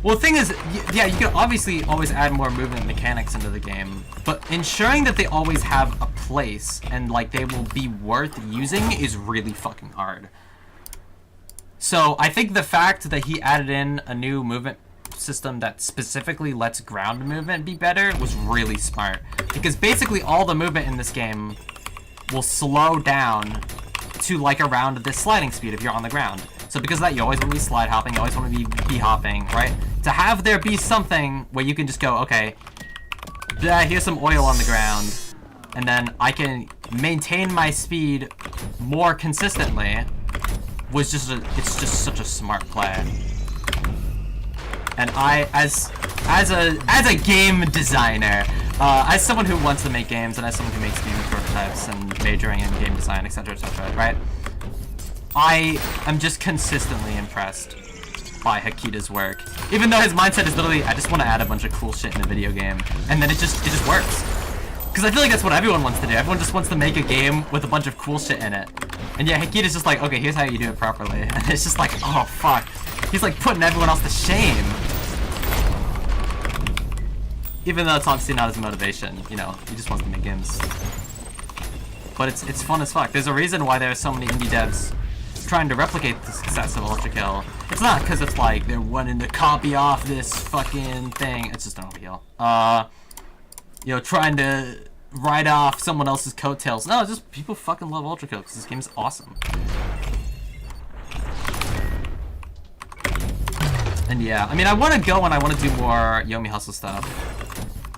Well, the thing is, yeah, you can obviously always add more movement mechanics into the game, but ensuring that they always have a place and, like, they will be worth using is really fucking hard. So, I think the fact that he added in a new movement system that specifically lets ground movement be better was really smart. Because basically all the movement in this game will slow down to, like, around this sliding speed if you're on the ground. So because of that, you always want to be slide hopping, you always want to be hopping, right? To have there be something where you can just go, okay, here's some oil on the ground, and then I can maintain my speed more consistently, was just it's just such a smart play. And I, as a game designer, as someone who wants to make games, and as someone who makes game prototypes and majoring in game design, etc., right? I am just consistently impressed by Hakita's work. Even though his mindset is literally, I just want to add a bunch of cool shit in a video game, and then it just works. Because I feel like that's what everyone wants to do. Everyone just wants to make a game with a bunch of cool shit in it. And yeah, Hakita's just like, okay, here's how you do it properly. And it's just like, oh fuck. He's like putting everyone else to shame. Even though it's obviously not his motivation, you know, he just wants to make games. But it's fun as fuck. There's a reason why there are so many indie devs trying to replicate the success of ULTRAKILL. It's not because it's like they're wanting to copy off this fucking thing. It's just an overkill. You know, trying to ride off someone else's coattails. No, it's just people fucking love ULTRAKILL because this game is awesome. And yeah, I mean, I want to go and I want to do more Yomi Hustle stuff.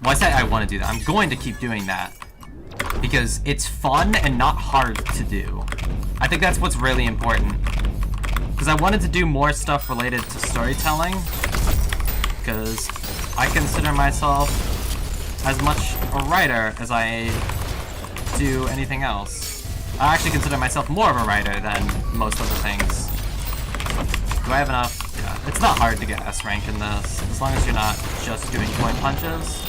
Well, I say I want to do that. I'm going to keep doing that because it's fun and not hard to do. I think that's what's really important. Because I wanted to do more stuff related to storytelling. Because I consider myself as much a writer as I do anything else. I actually consider myself more of a writer than most other things. Do I have enough? Yeah. It's not hard to get S rank in this, as long as you're not just doing point punches.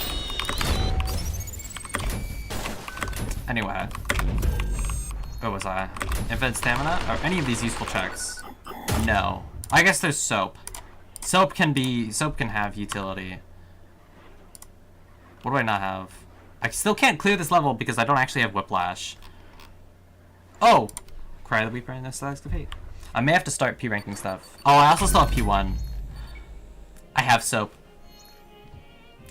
Anyway. Where was I? Infinite stamina? Are any of these useful checks? No. I guess there's soap. Soap can have utility. What do I not have? I still can't clear this level because I don't actually have Whiplash. Oh! Cry the Weeper in this size of hate. I may have to start P ranking stuff. Oh, I also still have P1. I have soap.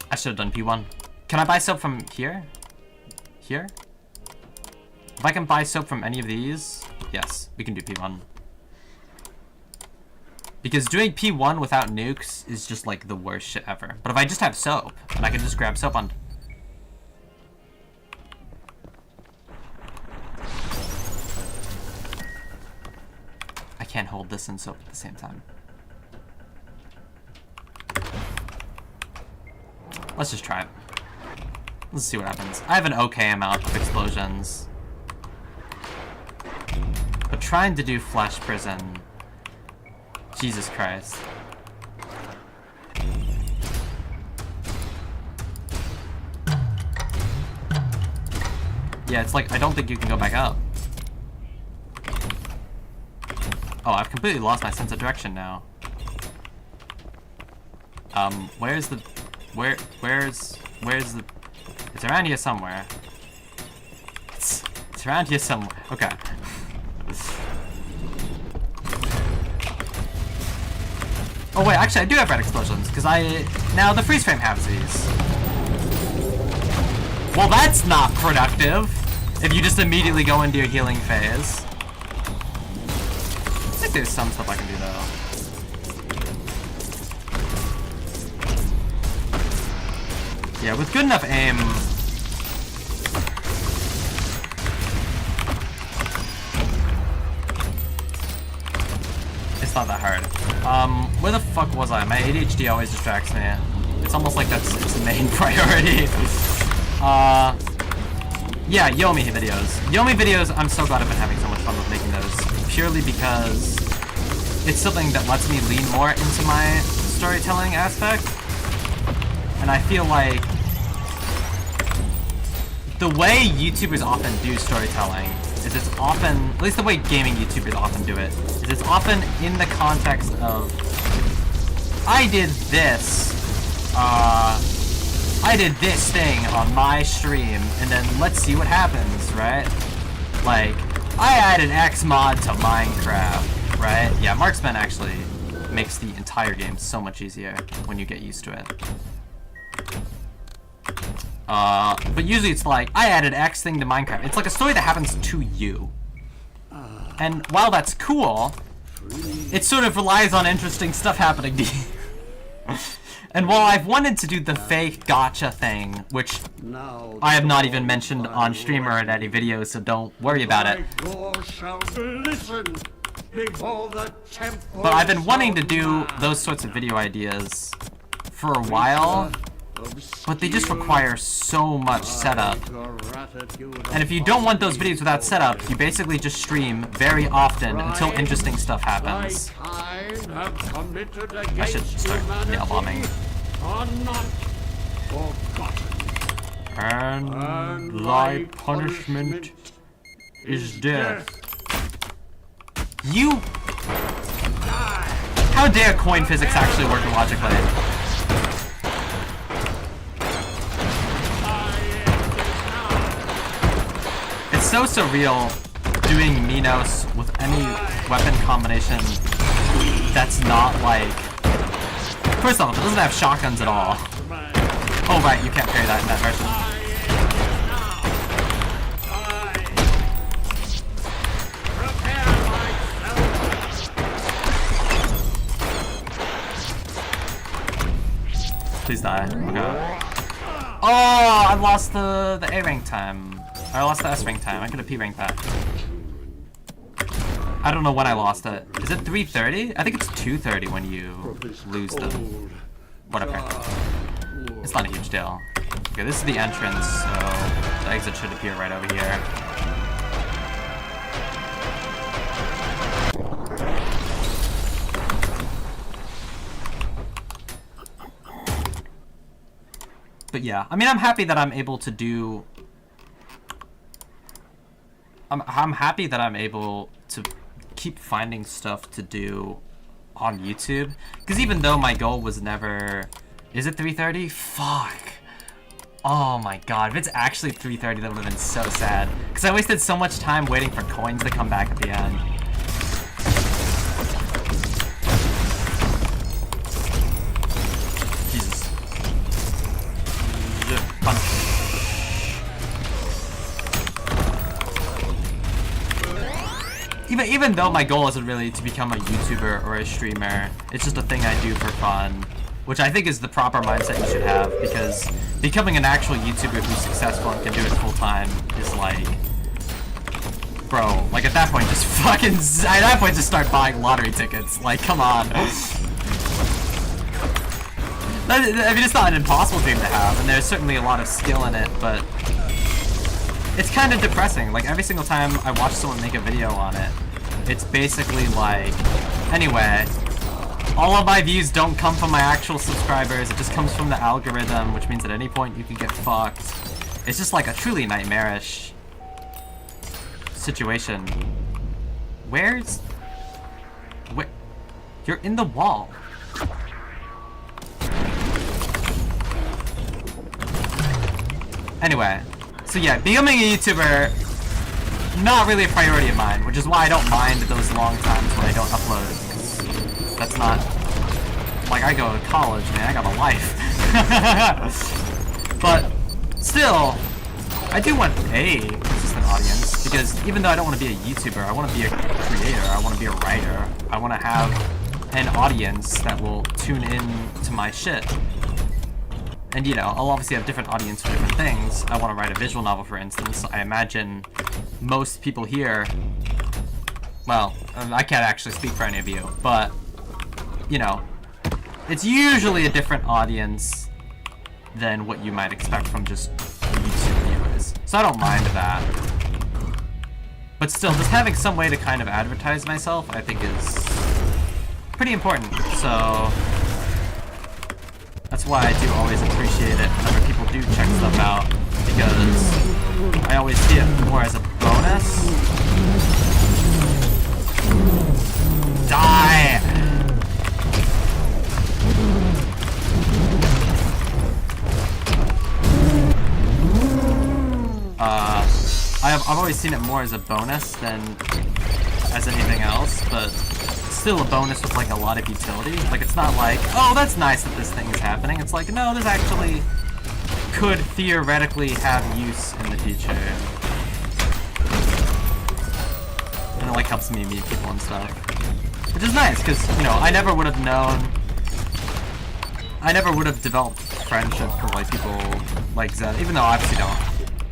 I should have done P1. Can I buy soap from here? Here? If I can buy soap from any of these, yes, we can do P1. Because doing P1 without nukes is just like the worst shit ever. But if I just have soap, and I can just grab soap on... I can't hold this and soap at the same time. Let's just try it. Let's see what happens. I have an okay amount of explosions. But trying to do Flash Prison... Jesus Christ. Yeah, it's like, I don't think you can go back up. Oh, I've completely lost my sense of direction now. Where's the... Where's the... It's around here somewhere. It's around here somewhere. Okay. Oh wait, actually I do have red explosions, because now the freeze frame has these. Well, that's not productive, if you just immediately go into your healing phase. I think there's some stuff I can do though. Yeah, with good enough aim... It's not that hard. Where the fuck was I? My ADHD always distracts me. It's almost like that's its main priority. Yeah, Yomi videos. Yomi videos, I'm so glad I've been having so much fun with making those. Purely because it's something that lets me lean more into my storytelling aspect. And I feel like the way YouTubers often do storytelling is it's often, at least the way gaming YouTubers often do it, is it's often in the context of, I did this thing on my stream, and then let's see what happens, right? Like, I added X mod to Minecraft, right? Yeah, Marksman actually makes the entire game so much easier when you get used to it. But usually it's like, I added X thing to Minecraft. It's like a story that happens to you. And while that's cool, it sort of relies on interesting stuff happening to you. And while I've wanted to do the fake gotcha thing, which I have not even mentioned on stream or in any video, so don't worry about it. But I've been wanting to do those sorts of video ideas for a while, but they just require so much setup. And if you don't want those videos without setup, you basically just stream very often until interesting stuff happens. I should start nail bombing. And thy punishment is death. You... How dare coin physics actually work logically? It's so surreal doing Minos with any weapon combination that's not like... First off, it doesn't have shotguns at all. Oh right, you can't carry that in that version. Please die. Okay. Oh, I lost the A rank time. I lost the S rank time. I could have P ranked that. I don't know when I lost it. Is it 3:30? I think it's 2:30 when you lose the... Whatever. It's not a huge deal. Okay, this is the entrance, so the exit should appear right over here. But yeah, I mean, I'm happy that I'm able to do... I'm happy that I'm able to keep finding stuff to do on YouTube. Because even though my goal was never... Is it 3:30? Fuck. Oh my god, if it's actually 3:30, that would have been so sad. Because I wasted so much time waiting for coins to come back at the end. Jesus. Even though my goal isn't really to become a YouTuber or a streamer, it's just a thing I do for fun, which I think is the proper mindset you should have, because becoming an actual YouTuber who's successful and can do it full time is like, bro, like at that point just fucking, at that point just start buying lottery tickets, like come on. I mean, it's not an impossible dream to have, and there's certainly a lot of skill in it, but it's kind of depressing. Like, every single time I watch someone make a video on it, it's basically like, anyway, all of my views don't come from my actual subscribers, it just comes from the algorithm, which means at any point you can get fucked. It's just like a truly nightmarish situation. Where's... Where? You're in the wall. Anyway, so yeah, becoming a YouTuber, not really a priority of mine, which is why I don't mind those long times when I don't upload. That's not... Like, I go to college, man, I got a life. But, still, I do want a consistent audience, because even though I don't want to be a YouTuber, I want to be a creator, I want to be a writer, I want to have an audience that will tune in to my shit. And, you know, I'll obviously have different audience for different things. I want to write a visual novel, for instance. I imagine most people here... Well, I can't actually speak for any of you, but, you know, it's usually a different audience than what you might expect from just YouTube viewers. So I don't mind that. But still, just having some way to kind of advertise myself, I think is pretty important. So that's why I do always appreciate it whenever people do check stuff out, because I always see it more as a bonus. Die! I've always seen it more as a bonus than as anything else, but still a bonus with like a lot of utility. Like, it's not like, oh, that's nice that this thing is happening. It's like, no, this actually could theoretically have use in the future. And it like helps me meet people and stuff. Which is nice, because, you know, I never would have developed friendship with like people like Zed, even though I obviously don't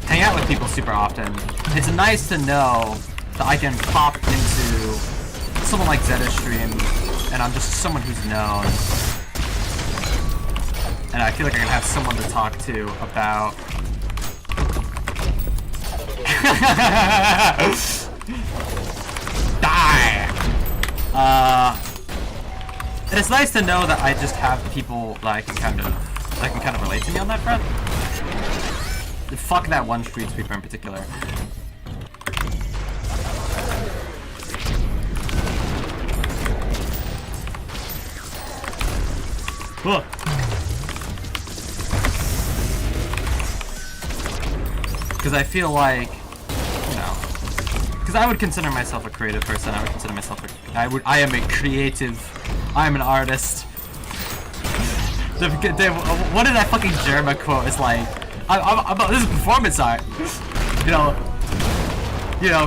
hang out with people super often. It's nice to know that I can pop into someone like Zed's stream, and I'm just someone who's known. And I feel like I can have someone to talk to about... Die! And it's nice to know that I just have people that I can kind of relate to me on that front. Fuck that one street sweeper in particular. Because I feel like, you know, because I would consider myself a creative person. I would consider myself I am a creative. I am an artist. What did that fucking Jerma quote? It's like, this is performance art. You know,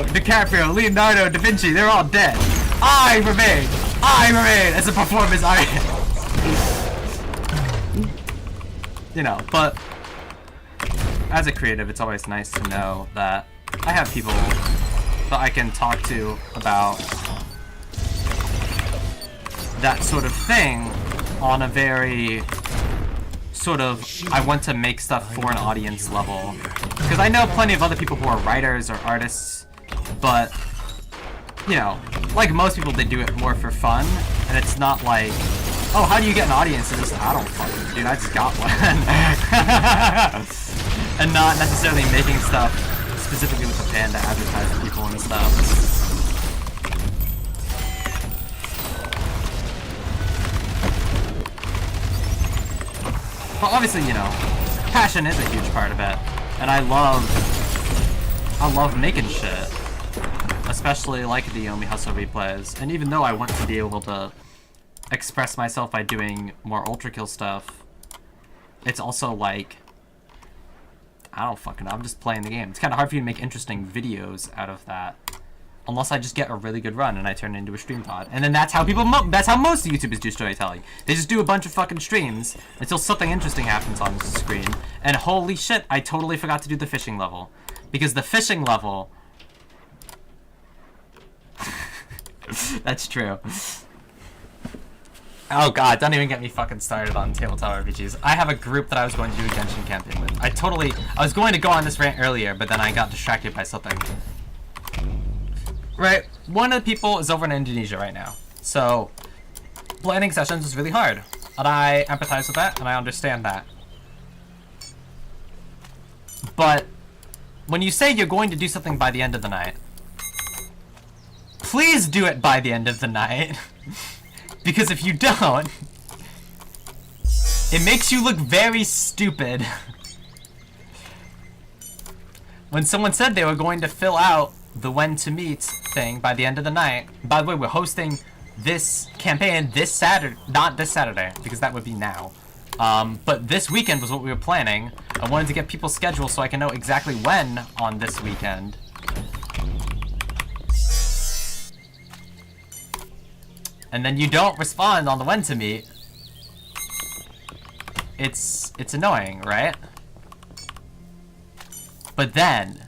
DiCaprio, Leonardo, Da Vinci, they're all dead. I remain as a performance artist. You know, but as a creative, it's always nice to know that I have people that I can talk to about that sort of thing on a very sort of, I want to make stuff for an audience level. Because I know plenty of other people who are writers or artists, but, you know, like most people, they do it more for fun, and it's not like, oh, how do you get an audience? It's just, I don't fucking, dude, I just got one. And not necessarily making stuff specifically with a plan to advertise to people and stuff. But obviously, you know, passion is a huge part of it, and I love making shit, especially like the Yomi Hustle replays. And even though I want to be able to express myself by doing more ULTRAKILL stuff, it's also like, I don't fucking know, I'm just playing the game. It's kind of hard for you to make interesting videos out of that, unless I just get a really good run and I turn it into a stream pod. And then that's how that's how most YouTubers do storytelling. They just do a bunch of fucking streams until something interesting happens on the screen. And holy shit, I totally forgot to do the fishing level. Because the fishing level... That's true. Oh god, don't even get me fucking started on tabletop RPGs. I have a group that I was going to do a Genshin campaign with. I was going to go on this rant earlier, but then I got distracted by something. Right, one of the people is over in Indonesia right now. So, planning sessions is really hard. And I empathize with that, and I understand that. But, when you say you're going to do something by the end of the night, please do it by the end of the night. Because if you don't, it makes you look very stupid. When someone said they were going to fill out the when to meet thing by the end of the night, by the way, we're hosting this campaign this Saturday, not this Saturday, because that would be now. But this weekend was what we were planning. I wanted to get people's schedules so I can know exactly when on this weekend. And then you don't respond on the when to meet. It's annoying, right? But then,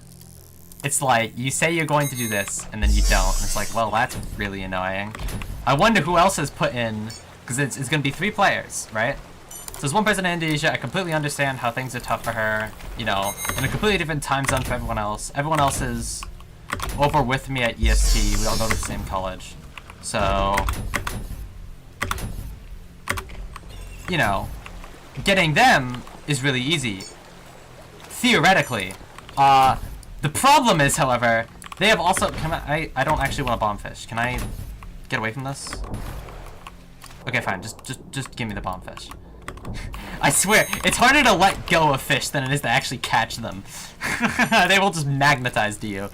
it's like, you say you're going to do this, and then you don't. And it's like, well, that's really annoying. I wonder who else has put in, because it's going to be 3 players, right? So there's one person in Indonesia. I completely understand how things are tough for her, you know, in a completely different time zone for everyone else. Everyone else is over with me at EST. We all go to the same college. So, you know, getting them is really easy. Theoretically. The problem is, however, they have also... I don't actually want a bomb fish. Can I get away from this? Okay, fine. Just give me the bomb fish. I swear, it's harder to let go of fish than it is to actually catch them. They will just magnetize to you.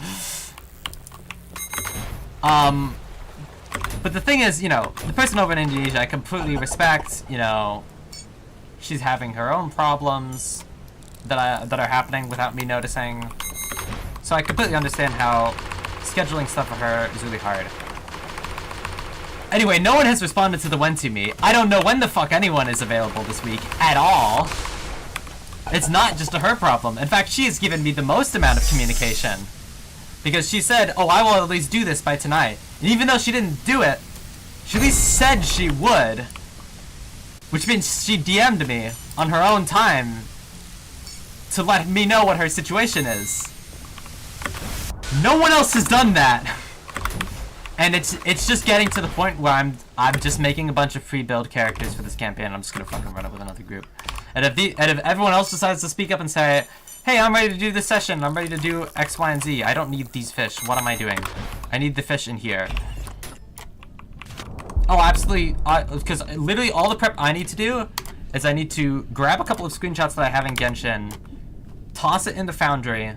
But the thing is, you know, the person over in Indonesia, I completely respect, you know, she's having her own problems that are happening without me noticing. So I completely understand how scheduling stuff for her is really hard. Anyway, no one has responded to the when to me. I don't know when the fuck anyone is available this week at all. It's not just a her problem. In fact, she has given me the most amount of communication. Because she said, oh, I will at least do this by tonight. And even though she didn't do it, she at least said she would. Which means she DM'd me on her own time to let me know what her situation is. No one else has done that. And it's just getting to the point where I'm just making a bunch of pre-build characters for this campaign. I'm just gonna fucking run it with another group. And if everyone else decides to speak up and say, hey, I'm ready to do this session, I'm ready to do X, Y, and Z, I don't need these fish. What am I doing? I need the fish in here. Oh, absolutely. Because literally all the prep I need to do is I need to grab a couple of screenshots that I have in Genshin, toss it in the Foundry,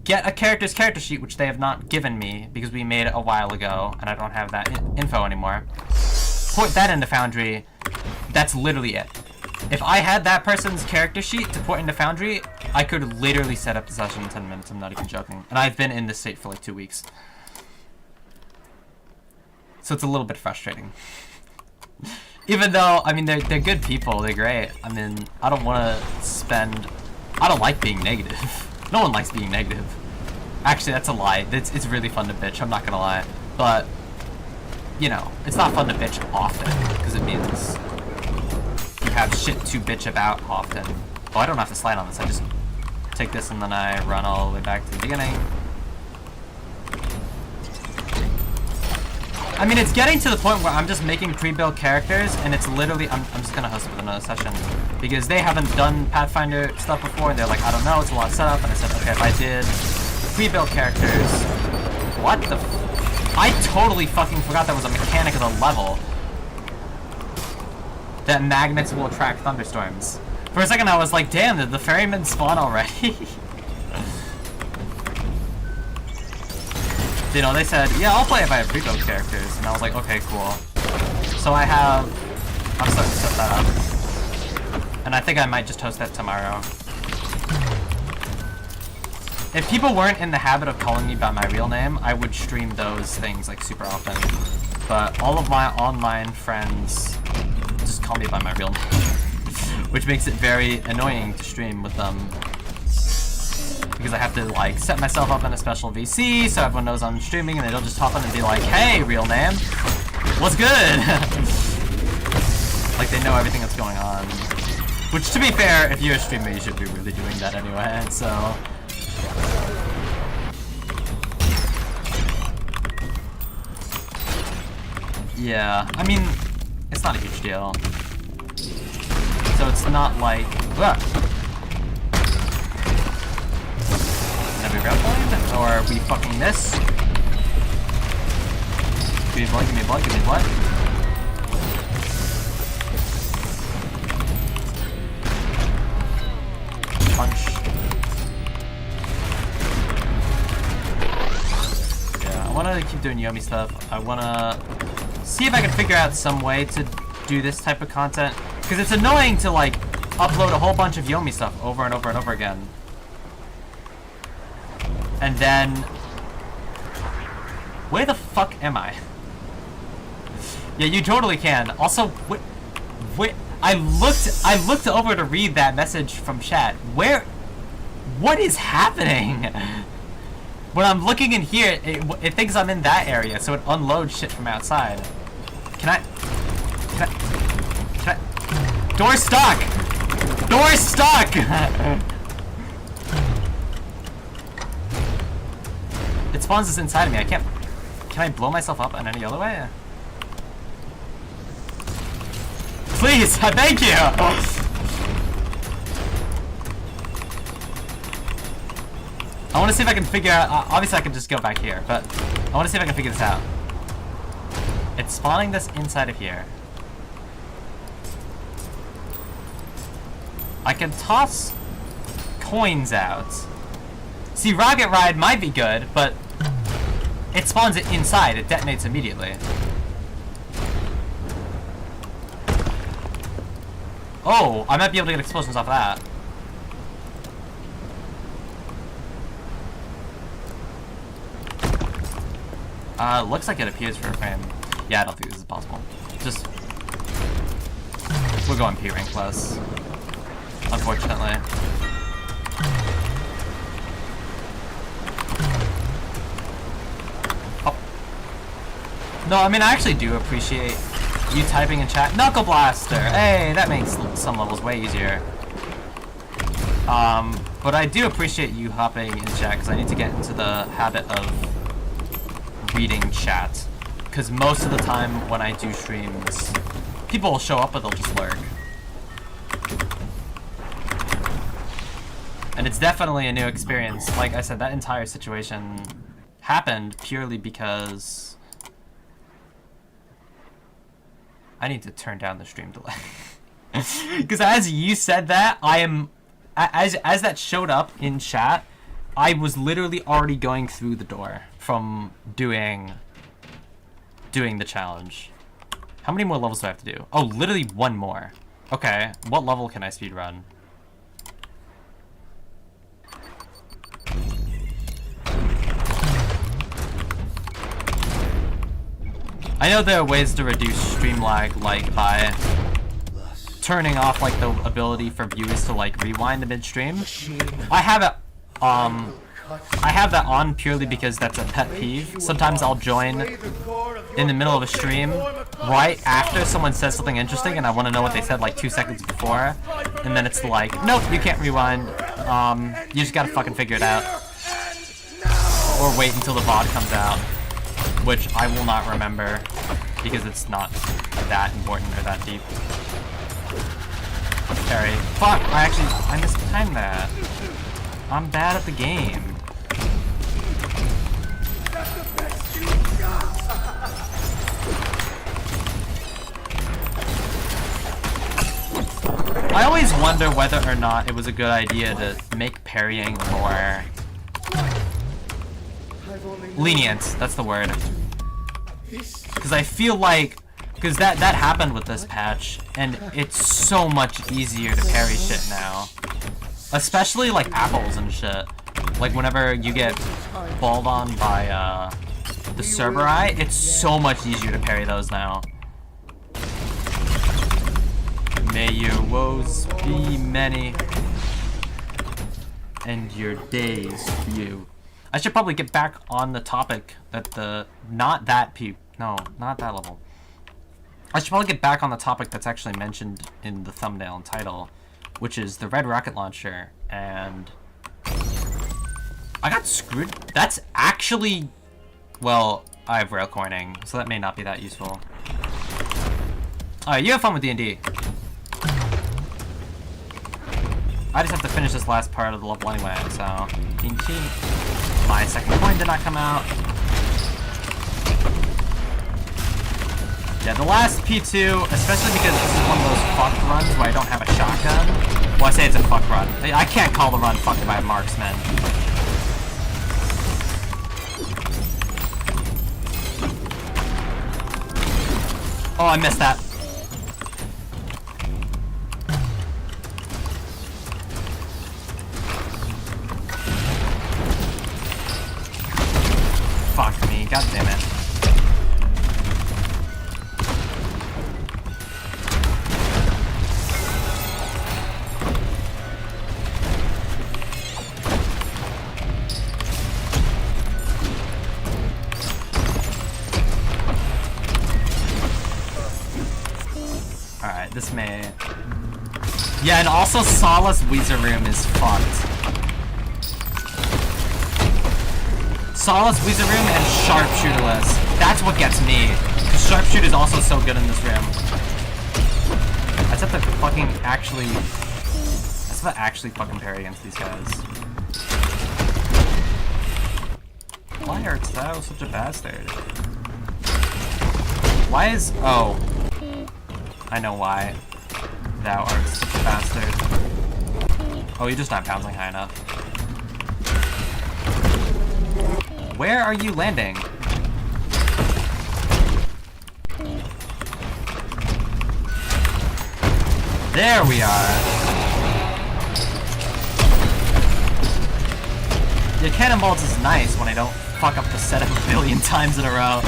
get a character's character sheet, which they have not given me because we made it a while ago and I don't have that info anymore. Put that into Foundry. That's literally it. If I had that person's character sheet to put into Foundry, I could literally set up the session in 10 minutes. I'm not even joking. And I've been in this state for like 2 weeks. So it's a little bit frustrating. Even though, I mean, they're good people. They're great. I mean, I don't want to spend... I don't like being negative. No one likes being negative. Actually, that's a lie. It's really fun to bitch. I'm not going to lie. But, you know, it's not fun to bitch often. Because it means you have shit to bitch about often. Oh, I don't have to slide on this. I just take this and then I run all the way back to the beginning. I mean, it's getting to the point where I'm just making pre-built characters, and it's literally, I'm just gonna host it with another session, because they haven't done Pathfinder stuff before, and they're like, I don't know, it's a lot of setup, and I said, okay, if I did pre-built characters, what the I totally fucking forgot that was a mechanic of the level. That magnets will attract thunderstorms. For a second I was like, damn, did the ferrymen spawn already? You know, they said, yeah, I'll play if I have pre-built characters. And I was like, okay, cool. So I'm starting to set that up. And I think I might just host that tomorrow. If people weren't in the habit of calling me by my real name, I would stream those things like super often. But all of my online friends just call me by my real name. Which makes it very annoying to stream with them. Because I have to like set myself up in a special VC so everyone knows I'm streaming and they'll just hop on and be like, hey, real name, what's good? Like they know everything that's going on. Which, to be fair, if you're a streamer, you should be really doing that anyway, so... Yeah, I mean, it's not a huge deal. So it's not like... Ugh. Then we round line, or we fucking miss. Give me blood, give me blood, give me blood. Punch. Yeah, I wanna keep doing Yomi stuff. I wanna see if I can figure out some way to do this type of content. Because it's annoying to, like, upload a whole bunch of Yomi stuff over and over and over again. And then... Where the fuck am I? Yeah, you totally can. Also, I looked over to read that message from chat. What is happening? When I'm looking in here, it thinks I'm in that area, so it unloads shit from outside. Can I? Door stuck! Door stuck! It spawns this inside of me. I can't. Can I blow myself up in any other way? Please, thank you! I want to see if I can figure out... obviously I can just go back here, but I want to see if I can figure this out. It's spawning this inside of here. I can toss coins out. See, Rocket Ride might be good, but it spawns it inside. It detonates immediately. Oh, I might be able to get explosions off of that. Looks like it appears for a frame. Yeah, I don't think this is possible. Just... We're going P-Rank plus. Unfortunately. Oh. No, I mean, I actually do appreciate you typing in chat, Knuckle Blaster! Hey, that makes some levels way easier. But I do appreciate you hopping in chat, because I need to get into the habit of reading chat. Because most of the time when I do streams, people will show up but they'll just lurk. And it's definitely a new experience. Like I said, that entire situation happened purely because I need to turn down the stream delay. Because as you said that, I am... As that showed up in chat, I was literally already going through the door from doing the challenge. How many more levels do I have to do? Oh, literally one more. Okay, what level can I speedrun? I know there are ways to reduce stream lag, like by turning off like the ability for viewers to like rewind midstream. I have that on purely because that's a pet peeve. Sometimes I'll join in the middle of a stream right after someone says something interesting and I want to know what they said like 2 seconds before, and then it's like, nope, you can't rewind. You just gotta fucking figure it out. Or wait until the VOD comes out, which I will not remember because it's not that important or that deep. Parry. Fuck! I mistimed that. I'm bad at the game. I always wonder whether or not it was a good idea to make parrying more lenient. That's the word. Because I feel like, because that happened with this patch, and it's so much easier to parry shit now. Especially like apples and shit. Like whenever you get balled on by the Cerberus, it's so much easier to parry those now. May your woes be many, and your days few. I should probably get back on the topic that not that level. I should probably get back on the topic that's actually mentioned in the thumbnail and title, which is the red rocket launcher, and I got screwed. That's actually, well, I have rail coining, so that may not be that useful. Alright, you have fun with D&D. I just have to finish this last part of the level anyway, so... My second coin did not come out. Yeah, the last P2, especially because this is one of those fuck runs where I don't have a shotgun. Well, I say it's a fuck run. I can't call the run fucked by a marksman. Oh, I missed that. Fuck me, god damn it. Alright, this may... Yeah, and also Solace Weezer Room is fucked. Solace Weezer Room and Sharpshooterless. That's what gets me. Because Sharpshooter is also so good in this room. I just have to fucking actually... I just have to actually fucking parry against these guys. Why are thou such a bastard? Why is... Oh. I know why. Thou art such a bastard. Oh, you're just not bouncing high enough. Where are you landing? There we are. Your cannonballs is nice when I don't fuck up the setup a billion times in a row.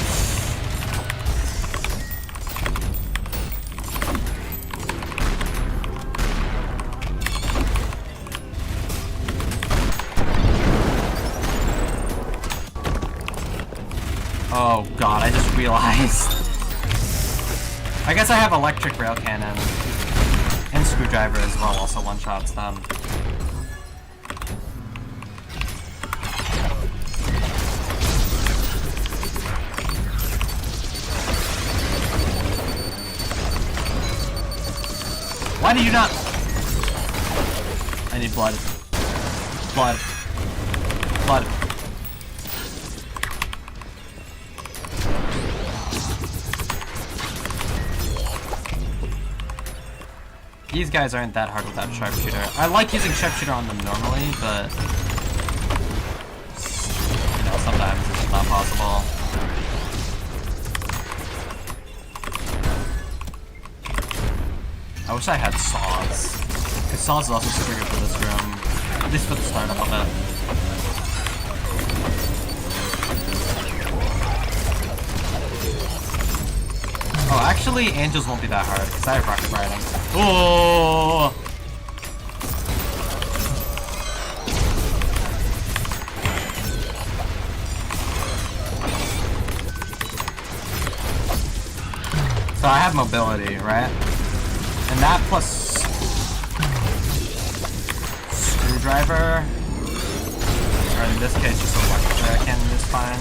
Oh god, I just realized. I guess I have electric rail cannon and screwdriver as well, also one-shots them. Why do you not? I need blood. Blood. Blood. These guys aren't that hard without Sharpshooter. I like using Sharpshooter on them normally, but... You know, sometimes it's just not possible. I wish I had Saws. Because Saws is also super good for this room. At least for the startup of it. Oh, actually, Angels won't be that hard, because I have rocket riding. Oh! So I have mobility, right? And that plus screwdriver, or in this case just electric cannon is fine.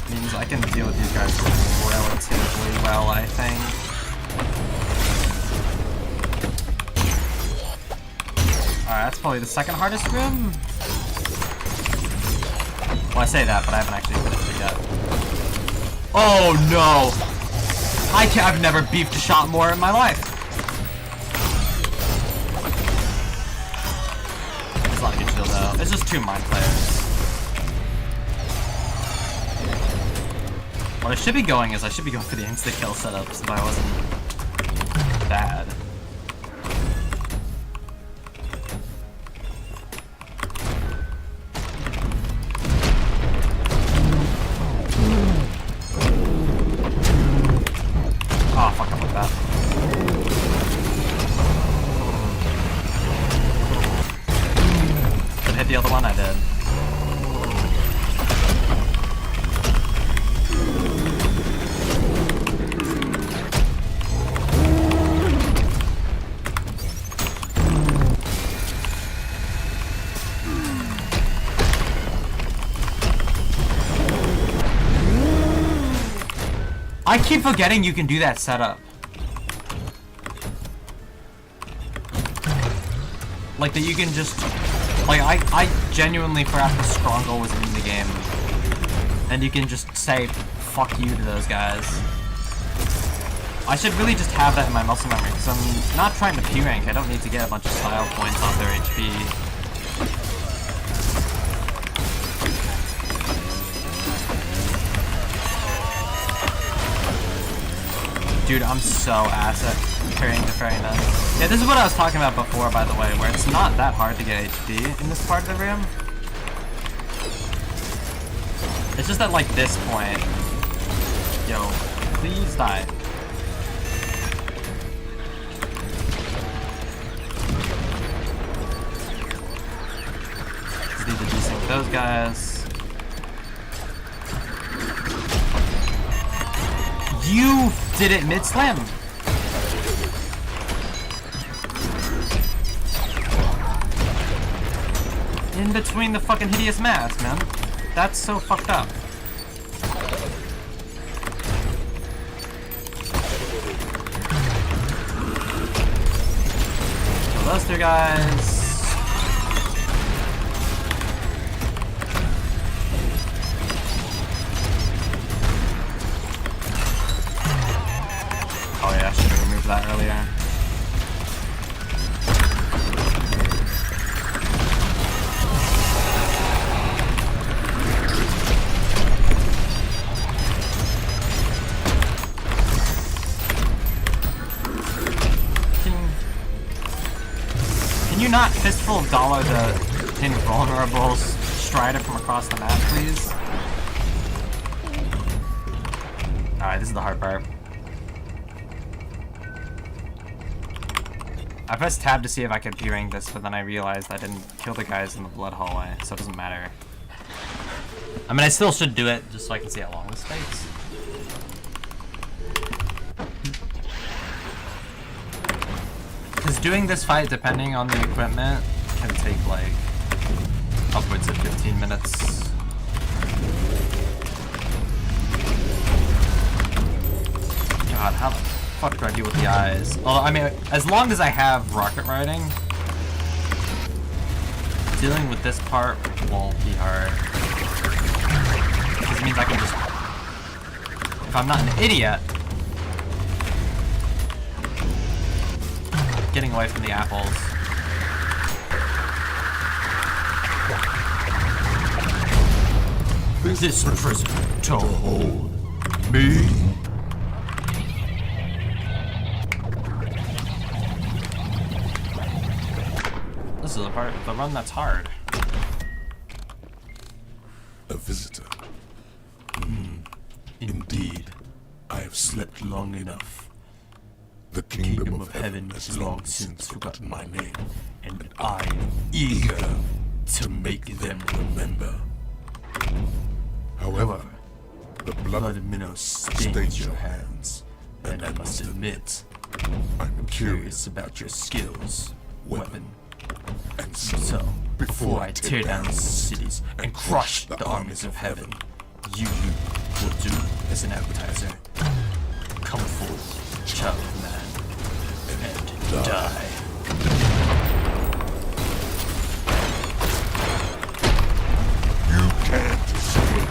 Means I can deal with these guys relatively well, I think. Alright, that's probably the second hardest room. Well, I say that, but I haven't actually finished it yet. Oh no! I've never beefed a shot more in my life. It's not a good shield though. It's just two mind players. What I should be going is I should be going for the insta-kill setups if I wasn't bad. Oh, fuck, I'm like that. Did I hit the other one? I did. I keep forgetting you can do that setup. Like that you can just... Like, I genuinely forgot the Stronghold was in the game. And you can just say, fuck you to those guys. I should really just have that in my muscle memory, because I'm not trying to P-rank. I don't need to get a bunch of style points off their HP. Dude, I'm so ass at carrying the fairy nuts. Yeah, this is what I was talking about before, by the way, where it's not that hard to get HP in this part of the room. It's just at, like, this point. Yo, please die. Just need to desync those guys. You did it mid-slam. In between the fucking hideous masks, man. That's so fucked up. So those two guys. Oh yeah, I should have removed that earlier. Can you not fistful of dollar the invulnerable strider from across the map, please? Alright, this is the hard part. I pressed tab to see if I could P-rank this, but then I realized I didn't kill the guys in the blood hallway, so it doesn't matter. I mean, I still should do it, just so I can see how long this takes. Because doing this fight, depending on the equipment, can take, like, upwards of 15 minutes. God, how the fuck do I deal with the eyes? Well, I mean, as long as I have rocket riding, dealing with this part won't be hard. This means I can just... If I'm not an idiot... Getting away from the apples. This prison to hold me. This is the part of the run that's hard. A visitor. Indeed, I have slept long enough. The kingdom of heaven has long since forgotten my name, and I am eager to make them remember. However, the blood of minnows stains your hands, and I must admit, I'm curious about your skills, weapon, and so, before I tear down cities and crush the armies of heaven, you will do as an appetizer. Come forth, child of man, and die. You can't escape.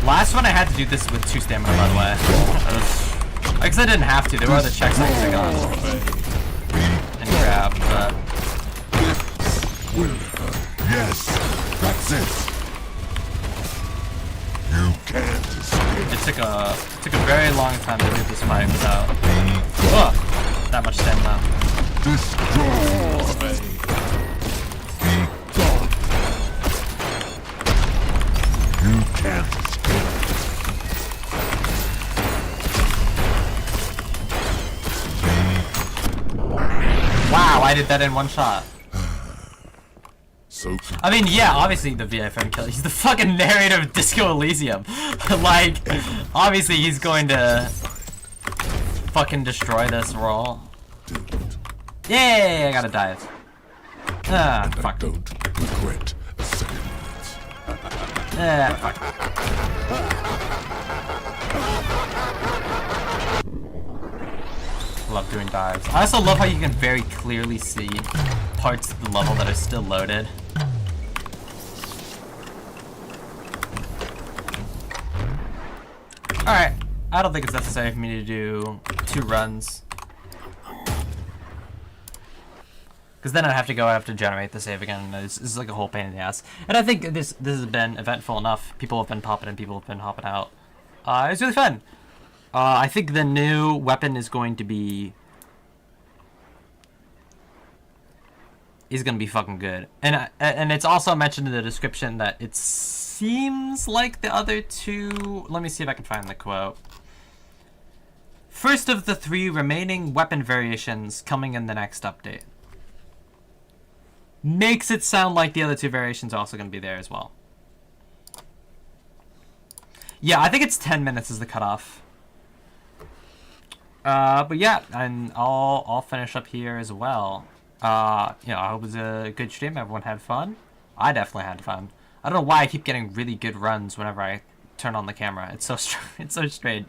Last one I had to do this with 2 stamina, by the way. Because I didn't have to. There were other checks I could take on and grab, but... Yes, that's it. You can't escape. It took a very long time to do this fight without that much stamina. Destroy. You can't escape. Wow, I did that in one shot. So I mean, yeah, obviously the VFM killer. He's the fucking narrator of Disco Elysium. Like, obviously he's going to fucking destroy this roll. Yay, I gotta dive. Ah, fuck. I don't regret a second minute. Ah, fuck. love doing dives. I also love how you can very clearly see parts of the level that are still loaded. Alright, I don't think it's necessary for me to do 2 runs. Because then I'd have to generate the save again, and this is like a whole pain in the ass. And I think this has been eventful enough. People have been popping in, people have been hopping out. It's really fun. I think the new weapon is going to be fucking good. And it's also mentioned in the description that it seems like the other 2. Let me see if I can find the quote. First of the 3 remaining weapon variations coming in the next update. Makes it sound like the other 2 variations are also going to be there as well. Yeah, I think it's 10 minutes is the cutoff. But yeah, and I'll finish up here as well. You know, I hope it was a good stream. Everyone had fun. I definitely had fun. I don't know why I keep getting really good runs whenever I turn on the camera. It's so strange.